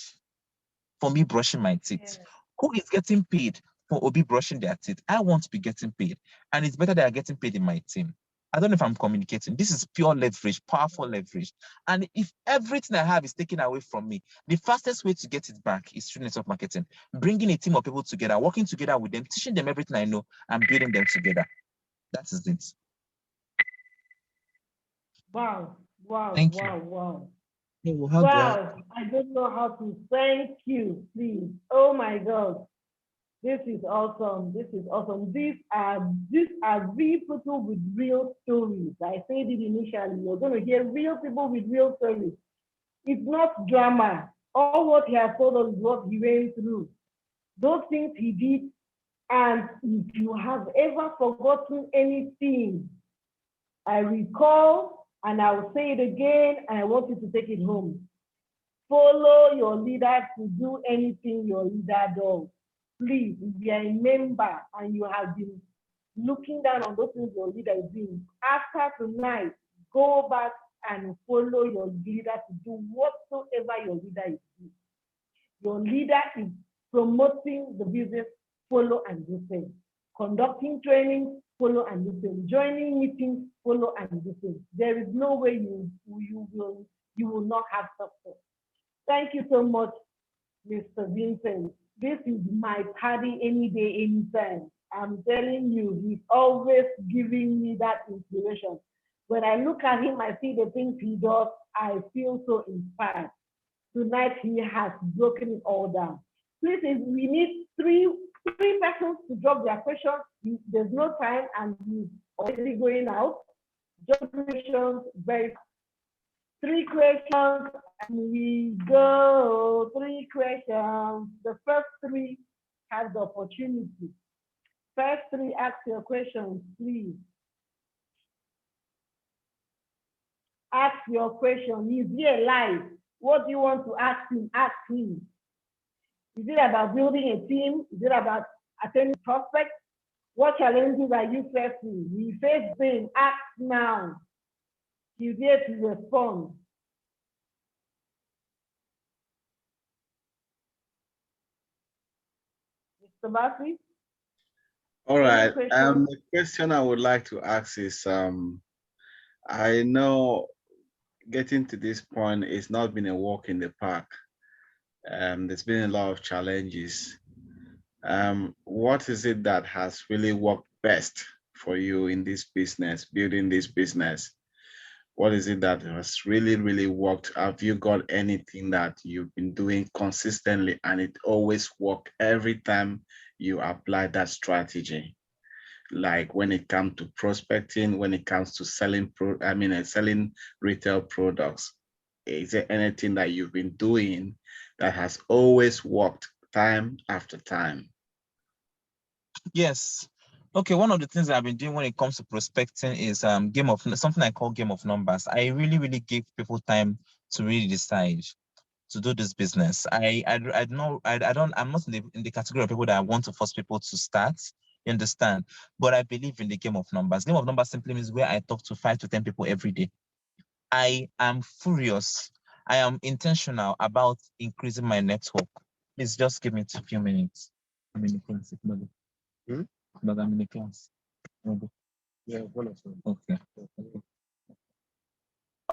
for me brushing my teeth? Who is getting paid for Obi brushing their teeth? I want to be getting paid, and it's better that I'm getting paid in my team. I don't know if I'm communicating. This is pure leverage, powerful leverage. And if everything I have is taken away from me, the fastest way to get it back is through network marketing. Bringing a team of people together, working together with them, teaching them everything I know, and building them together. That is it. Wow, wow, thank wow, you. wow. Wow, I don't know how to thank you, please. Oh my God. This is awesome. This is awesome. These are real people with real stories. I said it initially. You're going to hear real people with real stories. It's not drama. All what he has told us is what he went through. Those things he did. And if you have ever forgotten anything, I recall, and I will say it again, and I want you to take it home. Follow your leader to do anything your leader does. Please, if you are a member and you have been looking down on those things your leader is doing, after tonight, go back and follow your leader to do whatsoever your leader is doing. Your leader is promoting the business, follow and do same. Conducting training, follow and do same. Joining meetings, follow and do same. There is no way you will not have success. Thank you so much, Mr. Vincent. This is my party any day, anytime. I'm telling you, he's always giving me that inspiration. When I look at him, I see the things he does, I feel so inspired. Tonight he has broken it all down. Please, we need three persons to drop their questions. There's no time and he's already going out. Just questions, very 3 questions, and we go. 3 questions. The first 3 have the opportunity. First 3, ask your questions, please. Ask your question. He's here live. What do you want to ask him? Ask him. Is it about building a team? Is it about attending prospects? What challenges are you facing? We face them. Ask now. He's here to respond. Mr. Bassi? All right. The question I would like to ask is, I know getting to this point it's not been a walk in the park. There's been a lot of challenges. What is it that has really worked best for you in this business, building this business? What is it that has really, really worked? Have you got anything that you've been doing consistently and it always worked every time you apply that strategy? Like when it comes to prospecting, when it comes to selling selling retail products, is there anything that you've been doing that has always worked time after time? Yes. Okay, one of the things that I've been doing when it comes to prospecting is something I call game of numbers. I really give people time to really decide to do this business. I'm not in the category of people that want to force people to start. You understand? But I believe in the game of numbers. Game of numbers simply means where I talk to 5 to 10 people every day. I am furious. I am intentional about increasing my network. Please just give me a few minutes. I'm in the class. But I'm in the class. Yeah, okay.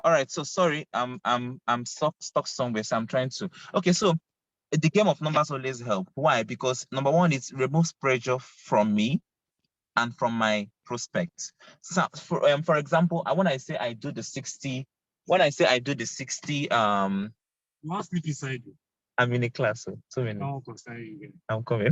All right. So sorry, I'm stuck somewhere. So I'm trying to. Okay, so the game of numbers always help. Why? Because number one, it removes pressure from me and from my prospects. So for example, when I say I do the 60, when I say I do the 60, You ask me beside you. I'm in a class, so 2 minutes. I'll consider you again. I'm coming.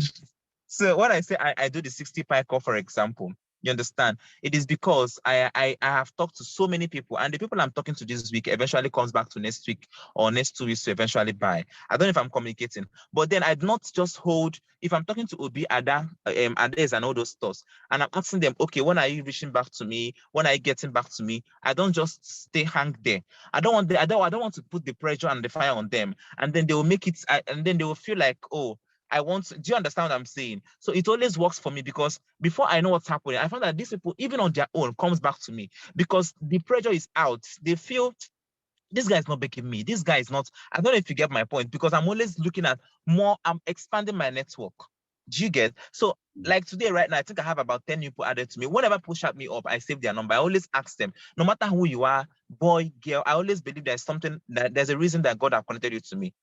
So when I say I do the 60 pie call, for example, you understand? It is because I have talked to so many people, and the people I'm talking to this week eventually comes back to next week or next 2 weeks to eventually buy. I don't know if I'm communicating, but then I do not just hold. If I'm talking to Obi, Ada, Ades, and all those stores, and I'm asking them, okay, when are you reaching back to me? When are you getting back to me? I don't just stay hang there. I don't want to put the pressure and the fire on them, and then they will make it, and then they will feel like, oh, do you understand what I'm saying? So it always works for me because before I know what's happening, I find that these people, even on their own, comes back to me because the pressure is out. They feel this guy is not making me. This guy is not. I don't know if you get my point because I'm always looking at more. I'm expanding my network. Do you get? So like today, right now, I think I have about 10 new people added to me. Whenever push up me up, I save their number. I always ask them, no matter who you are, boy, girl, I always believe there's something, that there's a reason that God have connected you to me.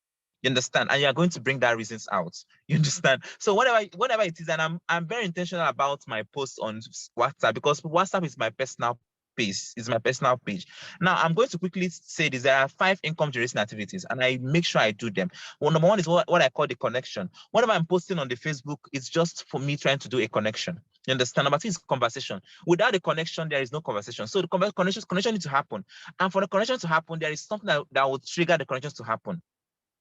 You understand? And you are going to bring that reasons out. You understand? So whatever it is, and I'm very intentional about my posts on WhatsApp because WhatsApp is my personal page. Is my personal page. Now I'm going to quickly say this. There are 5 income generating activities, and I make sure I do them. Well, number 1 is what I call the connection. Whatever I'm posting on the Facebook, it's just for me trying to do a connection. You understand? Number 2 is conversation. Without a connection, there is no conversation. So the connection needs to happen. And for the connection to happen, there is something that will trigger the connections to happen.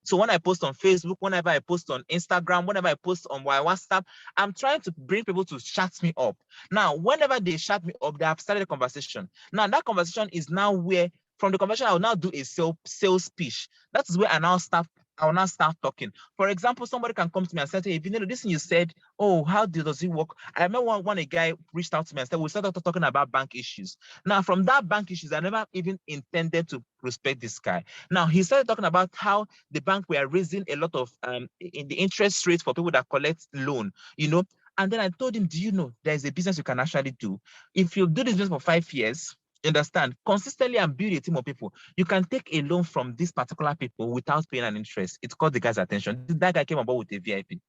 So when I post on Facebook, whenever I post on Instagram, whenever I post on my WhatsApp, I'm trying to bring people to chat me up. Now, whenever they chat me up, they have started a conversation. Now, that conversation is now where, from the conversation, I will now do a sales pitch. That is where I now start I will not start talking. For example, somebody can come to me and say, hey, Vinelo, this thing you said, oh, how does it work? I remember when a guy reached out to me and said, we started talking about bank issues. Now, from that bank issues, I never even intended to prospect this guy. Now, he started talking about how the bank were raising a lot of in the interest rates for people that collect loan, you know. And then I told him, do you know there's a business you can actually do? If you do this business for 5 years, understand, consistently and build a team of people, you can take a loan from these particular people without paying an interest. It caught the guy's attention. That guy came aboard with a VIP.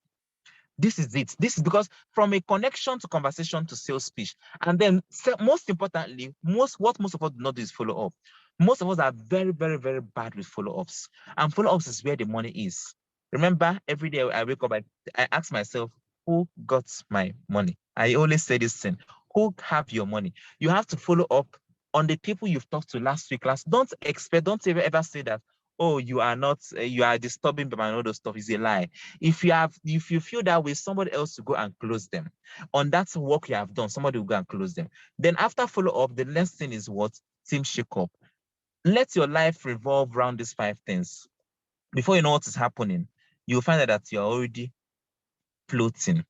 This is it. This is because from a connection to conversation to sales speech. And then most importantly, what most of us do not do is follow up. Most of us are very, very, very bad with follow-ups. And follow-ups is where the money is. Remember, every day I wake up, I ask myself, who got my money? I always say this thing, who have your money? You have to follow up on the people you've talked to last week. Don't ever say that, oh, you are not, you are disturbing them and all those stuff. Is a lie. If you feel that way, somebody else to go and close them. On that work you have done, somebody will go and close them. Then after follow up, the next thing is what? Team shake up. Let your life revolve around these 5 things. Before you know what is happening, you'll find out that you're already floating.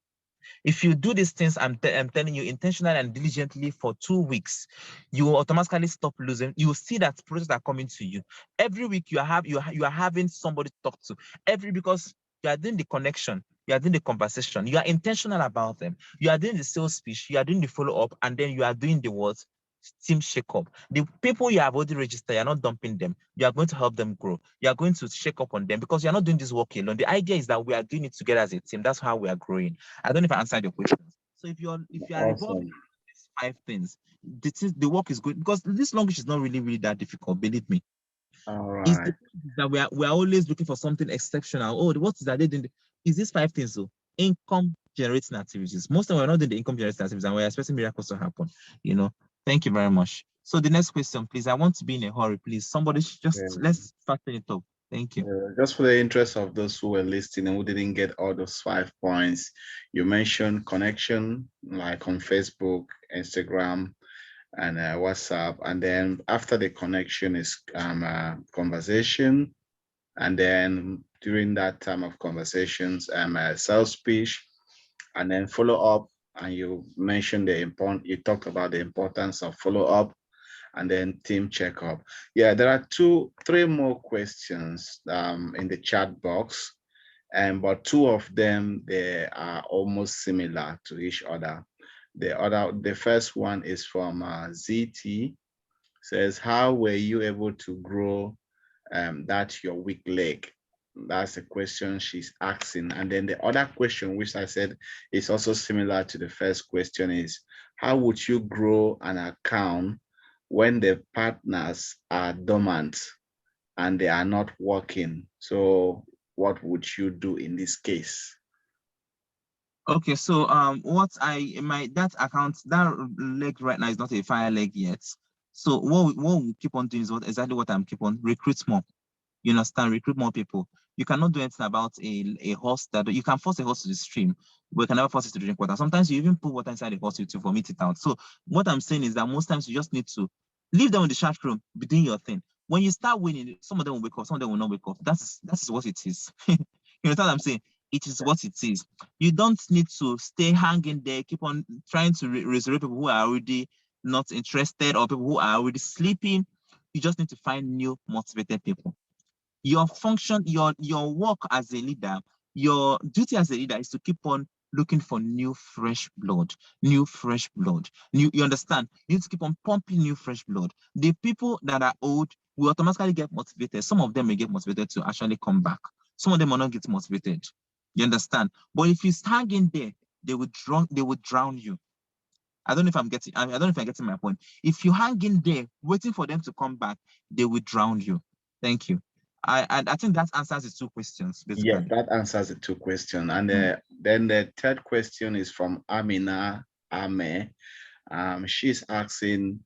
If you do these things, I'm telling you, intentionally and diligently for 2 weeks, you will automatically stop losing. You will see that projects are coming to you. Every week you are having somebody to talk to. Because you are doing the connection, you are doing the conversation, you are intentional about them, you are doing the sales speech, you are doing the follow-up, and then you are doing the what? Team shake up. The people you have already registered, you're not dumping them. You are going to help them grow. You are going to shake up on them because you're not doing this work alone. The idea is that we are doing it together as a team. That's how we are growing. I don't know if I answered your question. So if you are revolving these 5 things, the work is good because this language is not really that difficult. Believe me. All It's right. the that we are always looking for something exceptional. Oh, what is that they doing? Is this 5 things? So income generating activities. Most of them are not doing the income generating activities, and we're expecting miracles to happen. You know. Thank you very much. So the next question, please. I want to be in a hurry, please. Somebody let's fasten it up. Thank you. Just for the interest of those who were listening and who didn't get all those 5 points, you mentioned connection, like on Facebook, Instagram, and WhatsApp. And then after the connection is conversation. And then during that time of conversations, sales speech, and then follow up. And you mentioned you talked about the importance of follow up and then team checkup. Yeah, there are 3 more questions in the chat box, but 2 of them, they are almost similar to each other. The first one is from ZT, says, how were you able to grow that your weak leg? That's the question she's asking. And then the other question, which I said is also similar to the first question, is how would you grow an account when the partners are dormant and they are not working? So what would you do in this case? Okay, so that account, that leg right now is not a fire leg yet. So what we keep on doing is exactly what I'm keep on recruit more. You understand? Recruit more people. You cannot do anything about a horse that you can force a horse to the stream, but you can never force it to drink water. Sometimes you even put water inside the horse to vomit it out. So what I'm saying is that most times you just need to leave them in the chat room, be doing your thing. When you start winning, some of them will wake up, some of them will not wake up. That's what it is. You know what I'm saying? It is what it is. You don't need to stay hanging there, keep on trying to resurrect people who are already not interested or people who are already sleeping. You just need to find new motivated people. Your function, your work as a leader, your duty as a leader is to keep on looking for new fresh blood. You understand? You need to keep on pumping new fresh blood. The people that are old will automatically get motivated. Some of them may get motivated to actually come back. Some of them will not get motivated. You understand? But if you hang in there, they would drown you. I don't know if I'm getting my point. If you hang in there waiting for them to come back, they will drown you. Thank you. I think that answers the 2 questions, basically. Yes, that answers the 2 questions. And then the third question is from Amina Ame. She's asking,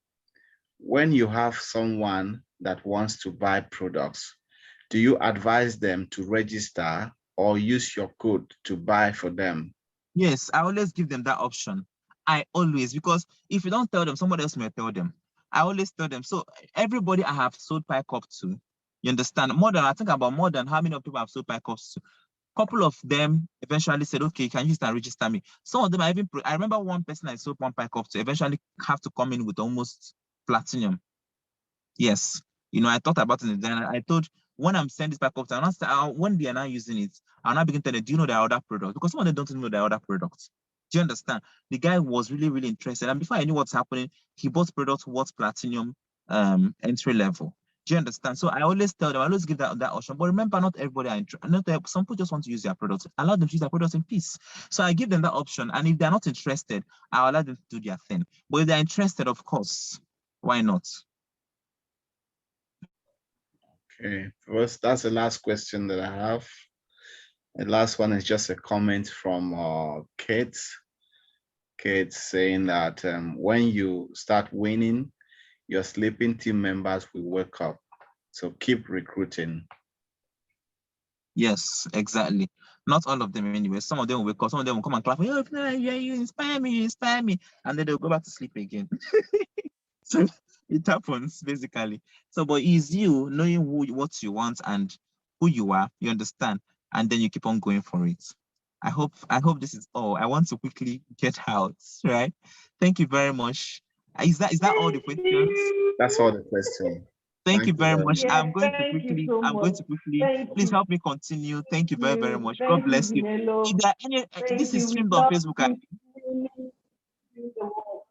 when you have someone that wants to buy products, do you advise them to register or use your code to buy for them? Yes, I always give them that option. Because if you don't tell them, somebody else may tell them. I always tell them. So everybody I have sold Pie Cup to, You understand? I think about more than how many of people have sold PyCops to. Couple of them eventually said, okay, can you start register me? Some of them I remember one person I sold one PyCop to eventually have to come in with almost platinum. Yes. You know, I thought about it then. I thought when I'm sending this PyCop to, when they are now using it, I'll now begin to tell them, do you know their other products? Because some of them don't know their other products. Do you understand? The guy was really, really interested. And before I knew what's happening, he bought products worth platinum entry level. Do you understand? So I always tell them, I always give that option. But remember, not everybody are interested. Some people just want to use their products. Allow them to use their products in peace. So I give them that option. And if they're not interested, I'll allow them to do their thing. But if they're interested, of course, why not? Okay, first, that's the last question that I have. The last one is just a comment from Kate. Kate saying that when you start winning, your sleeping team members will wake up. So keep recruiting. Yes, exactly. Not all of them anyway. Some of them will wake up, some of them will come and clap. Oh, yeah, you inspire me, and then they'll go back to sleep again. So it happens basically. So, but it's you knowing what you want and who you are, you understand, and then you keep on going for it. I hope this is all. I want to quickly get out, right? Thank you very much. Is that all the questions? That's all the questions. Thank you very much. Yes, I'm going to thank you quickly, so much. please you. help me continue. Thank you very, very much. God Thank you, bless you. Vinelo. If there are any, this Thank is you. We streamed on love Facebook. to see the world.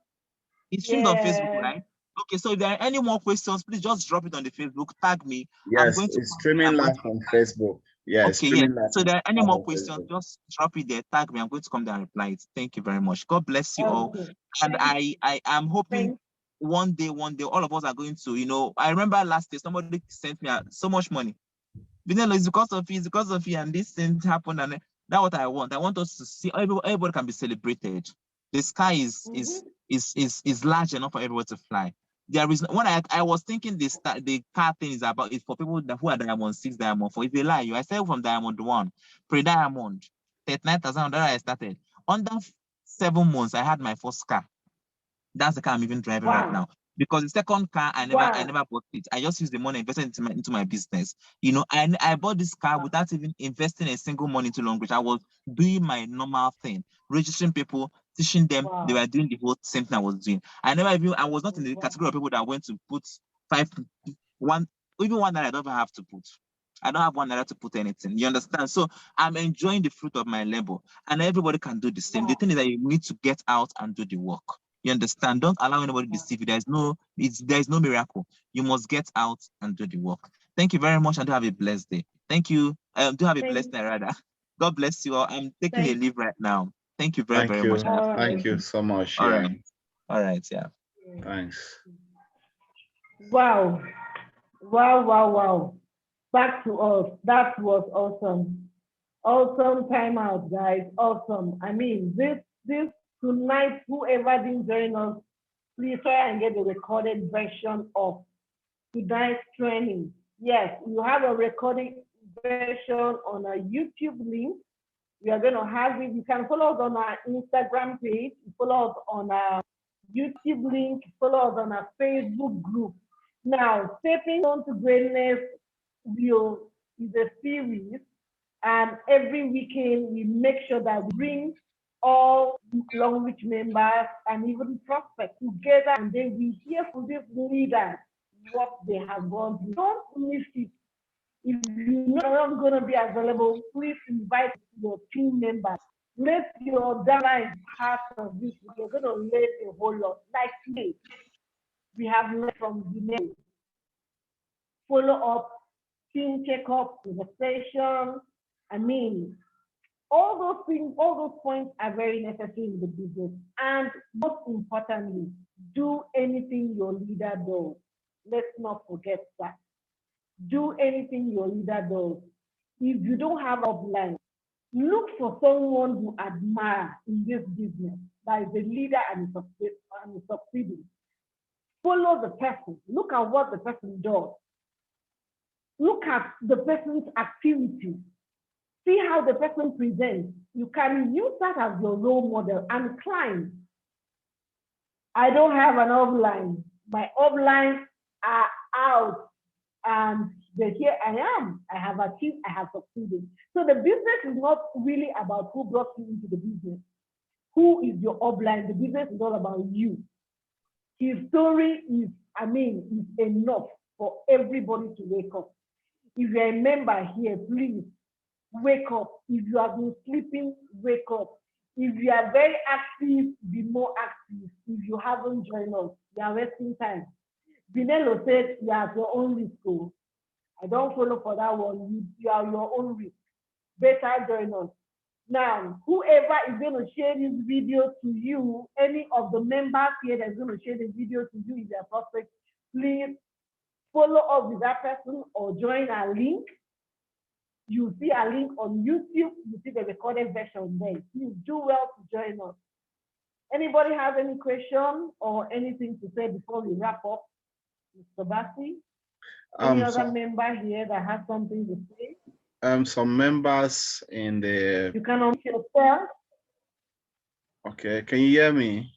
It's streamed on Facebook, Yeah. right? Okay, so if there are any more questions, please just drop it on the Facebook, tag me. Yes, it's streaming live on Facebook. Yeah, okay, yeah. So there are any more on questions, Facebook. just drop it there, tag me. I'm going to come there and reply it. Thank you very much. God bless you all. And I am hoping one day, all of us are going to, you know, I remember last year somebody sent me so much money. It's because of you, and this thing happened, and that's what I want. I want us to see everybody can be celebrated. The sky is large enough for everyone to fly. There is when I was thinking the car thing is about is for people who are diamond 6, diamond 4. If they lie you, I started from diamond 1, pre-diamond, 39,000 I started. Under 7 months, I had my first car. That's the car I'm even driving right now. Because the second car, I never bought it. I just used the money invested into my business. You know, I bought this car without even investing a single money into longrich. I was doing my normal thing, registering people, teaching them. They were doing the whole same thing I was doing. I was not in the category of people that went to put even one that I don't have to put. I don't have one naira to put anything. You understand? So I'm enjoying the fruit of my labor, and everybody can do the same. The thing is that you need to get out and do the work. You understand? Don't allow anybody to deceive you. There's no miracle. You must get out and do the work. Thank you very much, and do have a blessed day. Thank you. Do have a blessed day, rather. God bless you all. I'm taking a leave right now. Thank you very, very much. Thank you so much. All right. All right. Yeah. Thanks. Wow. Back to us. That was awesome. Awesome time out, guys. Awesome. I mean, this tonight, whoever didn't join us, please try and get the recorded version of tonight's training. Yes, you have a recorded version on our YouTube link. We are going to have it. You can follow us on our Instagram page, follow us on our YouTube link, follow us on our Facebook group. Now, Stepping On to Greatness is a series, and every weekend we make sure that we bring all longrich members and even prospects together, and then we hear from these leaders what they have gone through. Don't miss it. If you know you're not going to be available, please invite your team members. Let your downline be part of this. You're going to learn a whole lot. Like today, we have learned from Vinay. Follow up, team checkup, conversation. I mean, all those things, all those points are very necessary in the business. And most importantly, do anything your leader does. Let's not forget that. Do anything your leader does. If you don't have upline, look for someone you admire in this business that is a leader and is succeeding. Follow the person. Look at what the person does. Look at the person's activity. See how the person presents. You can use that as your role model and climb. I don't have an upline. My uplines are out And here I am. I have achieved, I have succeeded. So the business is not really about who brought you into the business. Who is your upline? The business is all about you. His story is, is enough for everybody to wake up. If you're a member here, please wake up. If you have been sleeping, wake up. If you are very active, be more active. If you haven't joined us, you are wasting time. Vinello said you have your own risk. So I don't follow for that one. You are your own risk. Better join us. Now, whoever is going to share this video to you, any of the members here that's going to share the video to you, if they are prospect, please follow up with that person or join our link. You see a link on YouTube, you see the recorded version there. Please do well to join us. Anybody have any question or anything to say before we wrap up? Mr. Bassi? Any other member here that has something to say? Some members in the... You can unmute yourself. Okay, can you hear me?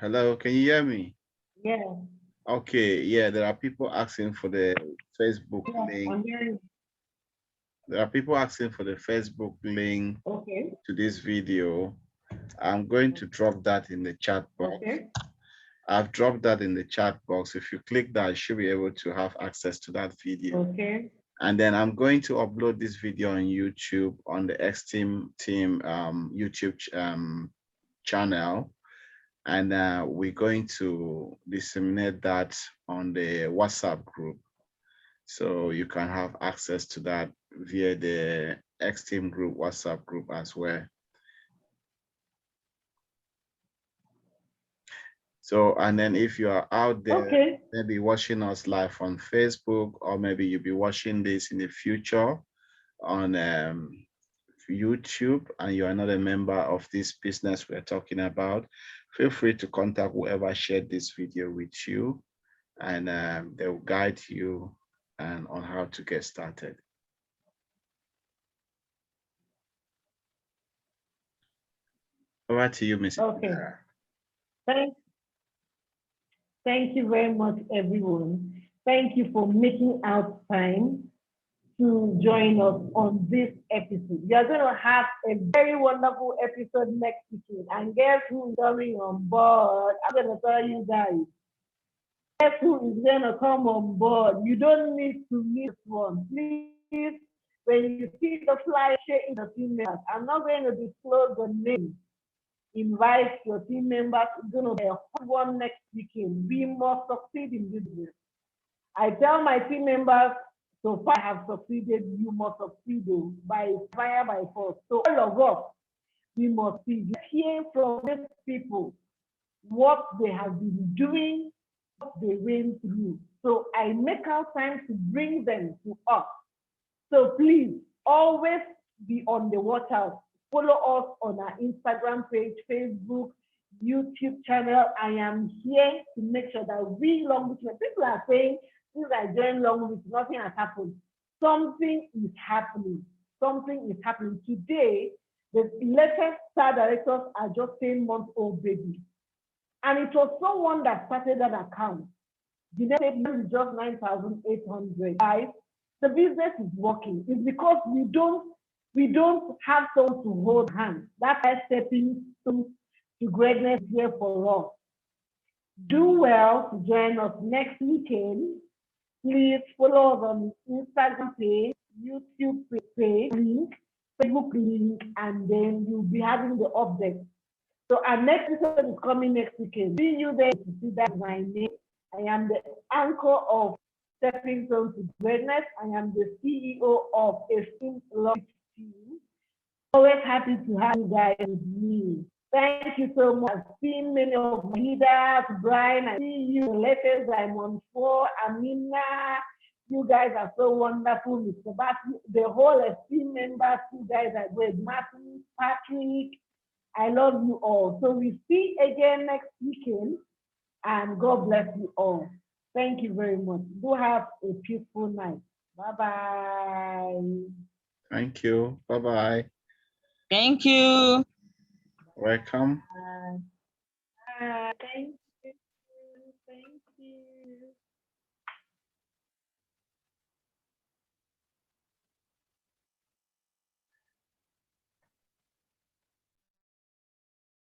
Hello, can you hear me? Yeah. Okay, yeah, there are people asking for the Facebook link. There are people asking for the Facebook link to this video. I'm going to drop that in the chat box. Okay. I've dropped that in the chat box. If you click that, you should be able to have access to that video. Okay. And then I'm going to upload this video on YouTube on the X-Team YouTube channel. And we're going to disseminate that on the WhatsApp group. So you can have access to that via the X-Team group, WhatsApp group as well. So, and then if you are out there, maybe watching us live on Facebook, or maybe you'll be watching this in the future on YouTube, and you are not a member of this business we're talking about, feel free to contact whoever shared this video with you, and they will guide you on how to get started. Over to you, Mrs. Okay. Thank you very much, everyone. Thank you for making out time to join us on this episode. We are going to have a very wonderful episode next weekend. And guess who is coming on board? I'm going to tell you guys. Guess who is going to come on board? You don't need to miss one. Please, when you see the flyer, share in the team members. I'm not going to disclose the name. Invite your team members. It's going to be a hot one next weekend. We must succeed in this business. I tell my team members, so far I have succeeded, you must succeed by fire, by force. So all of us, we must hear from these people what they have been doing, what they went through. So I make out time to bring them to us. So please always be on the watch out. Follow us on our Instagram page, Facebook, YouTube channel. I am here to make sure that we longrich, people are saying, since I joined longrich, nothing has happened. Something is happening. Something is happening. Today, the latest star directors are just 10-month-old babies. And it was someone that started that account. The next payment is just 9,800. Guys, the business is working. It's because we don't have someone to hold hands. That's why stepping to greatness here for us. Do well to join us next weekend. Please follow us on Instagram page, YouTube page, link, Facebook link, and then you'll be having the update. So our next episode is coming next weekend. See you there to see that my name. I am the anchor of Stepping Stone to Greatness. I am the CEO of Esteemed Longrich Team. Always happy to have you guys with me. Thank you so much. I've seen many of my leaders, Brian, I see you, latest, I'm on 4, Amina. You guys are so wonderful, Mr. Bassi, the whole esteemed members, you guys are great. Martin, Patrick, I love you all. So we see again next weekend, and God bless you all. Thank you very much. Do have a peaceful night. Bye-bye. Thank you. Bye-bye. Thank you. Welcome. Thank you. Thank you. you.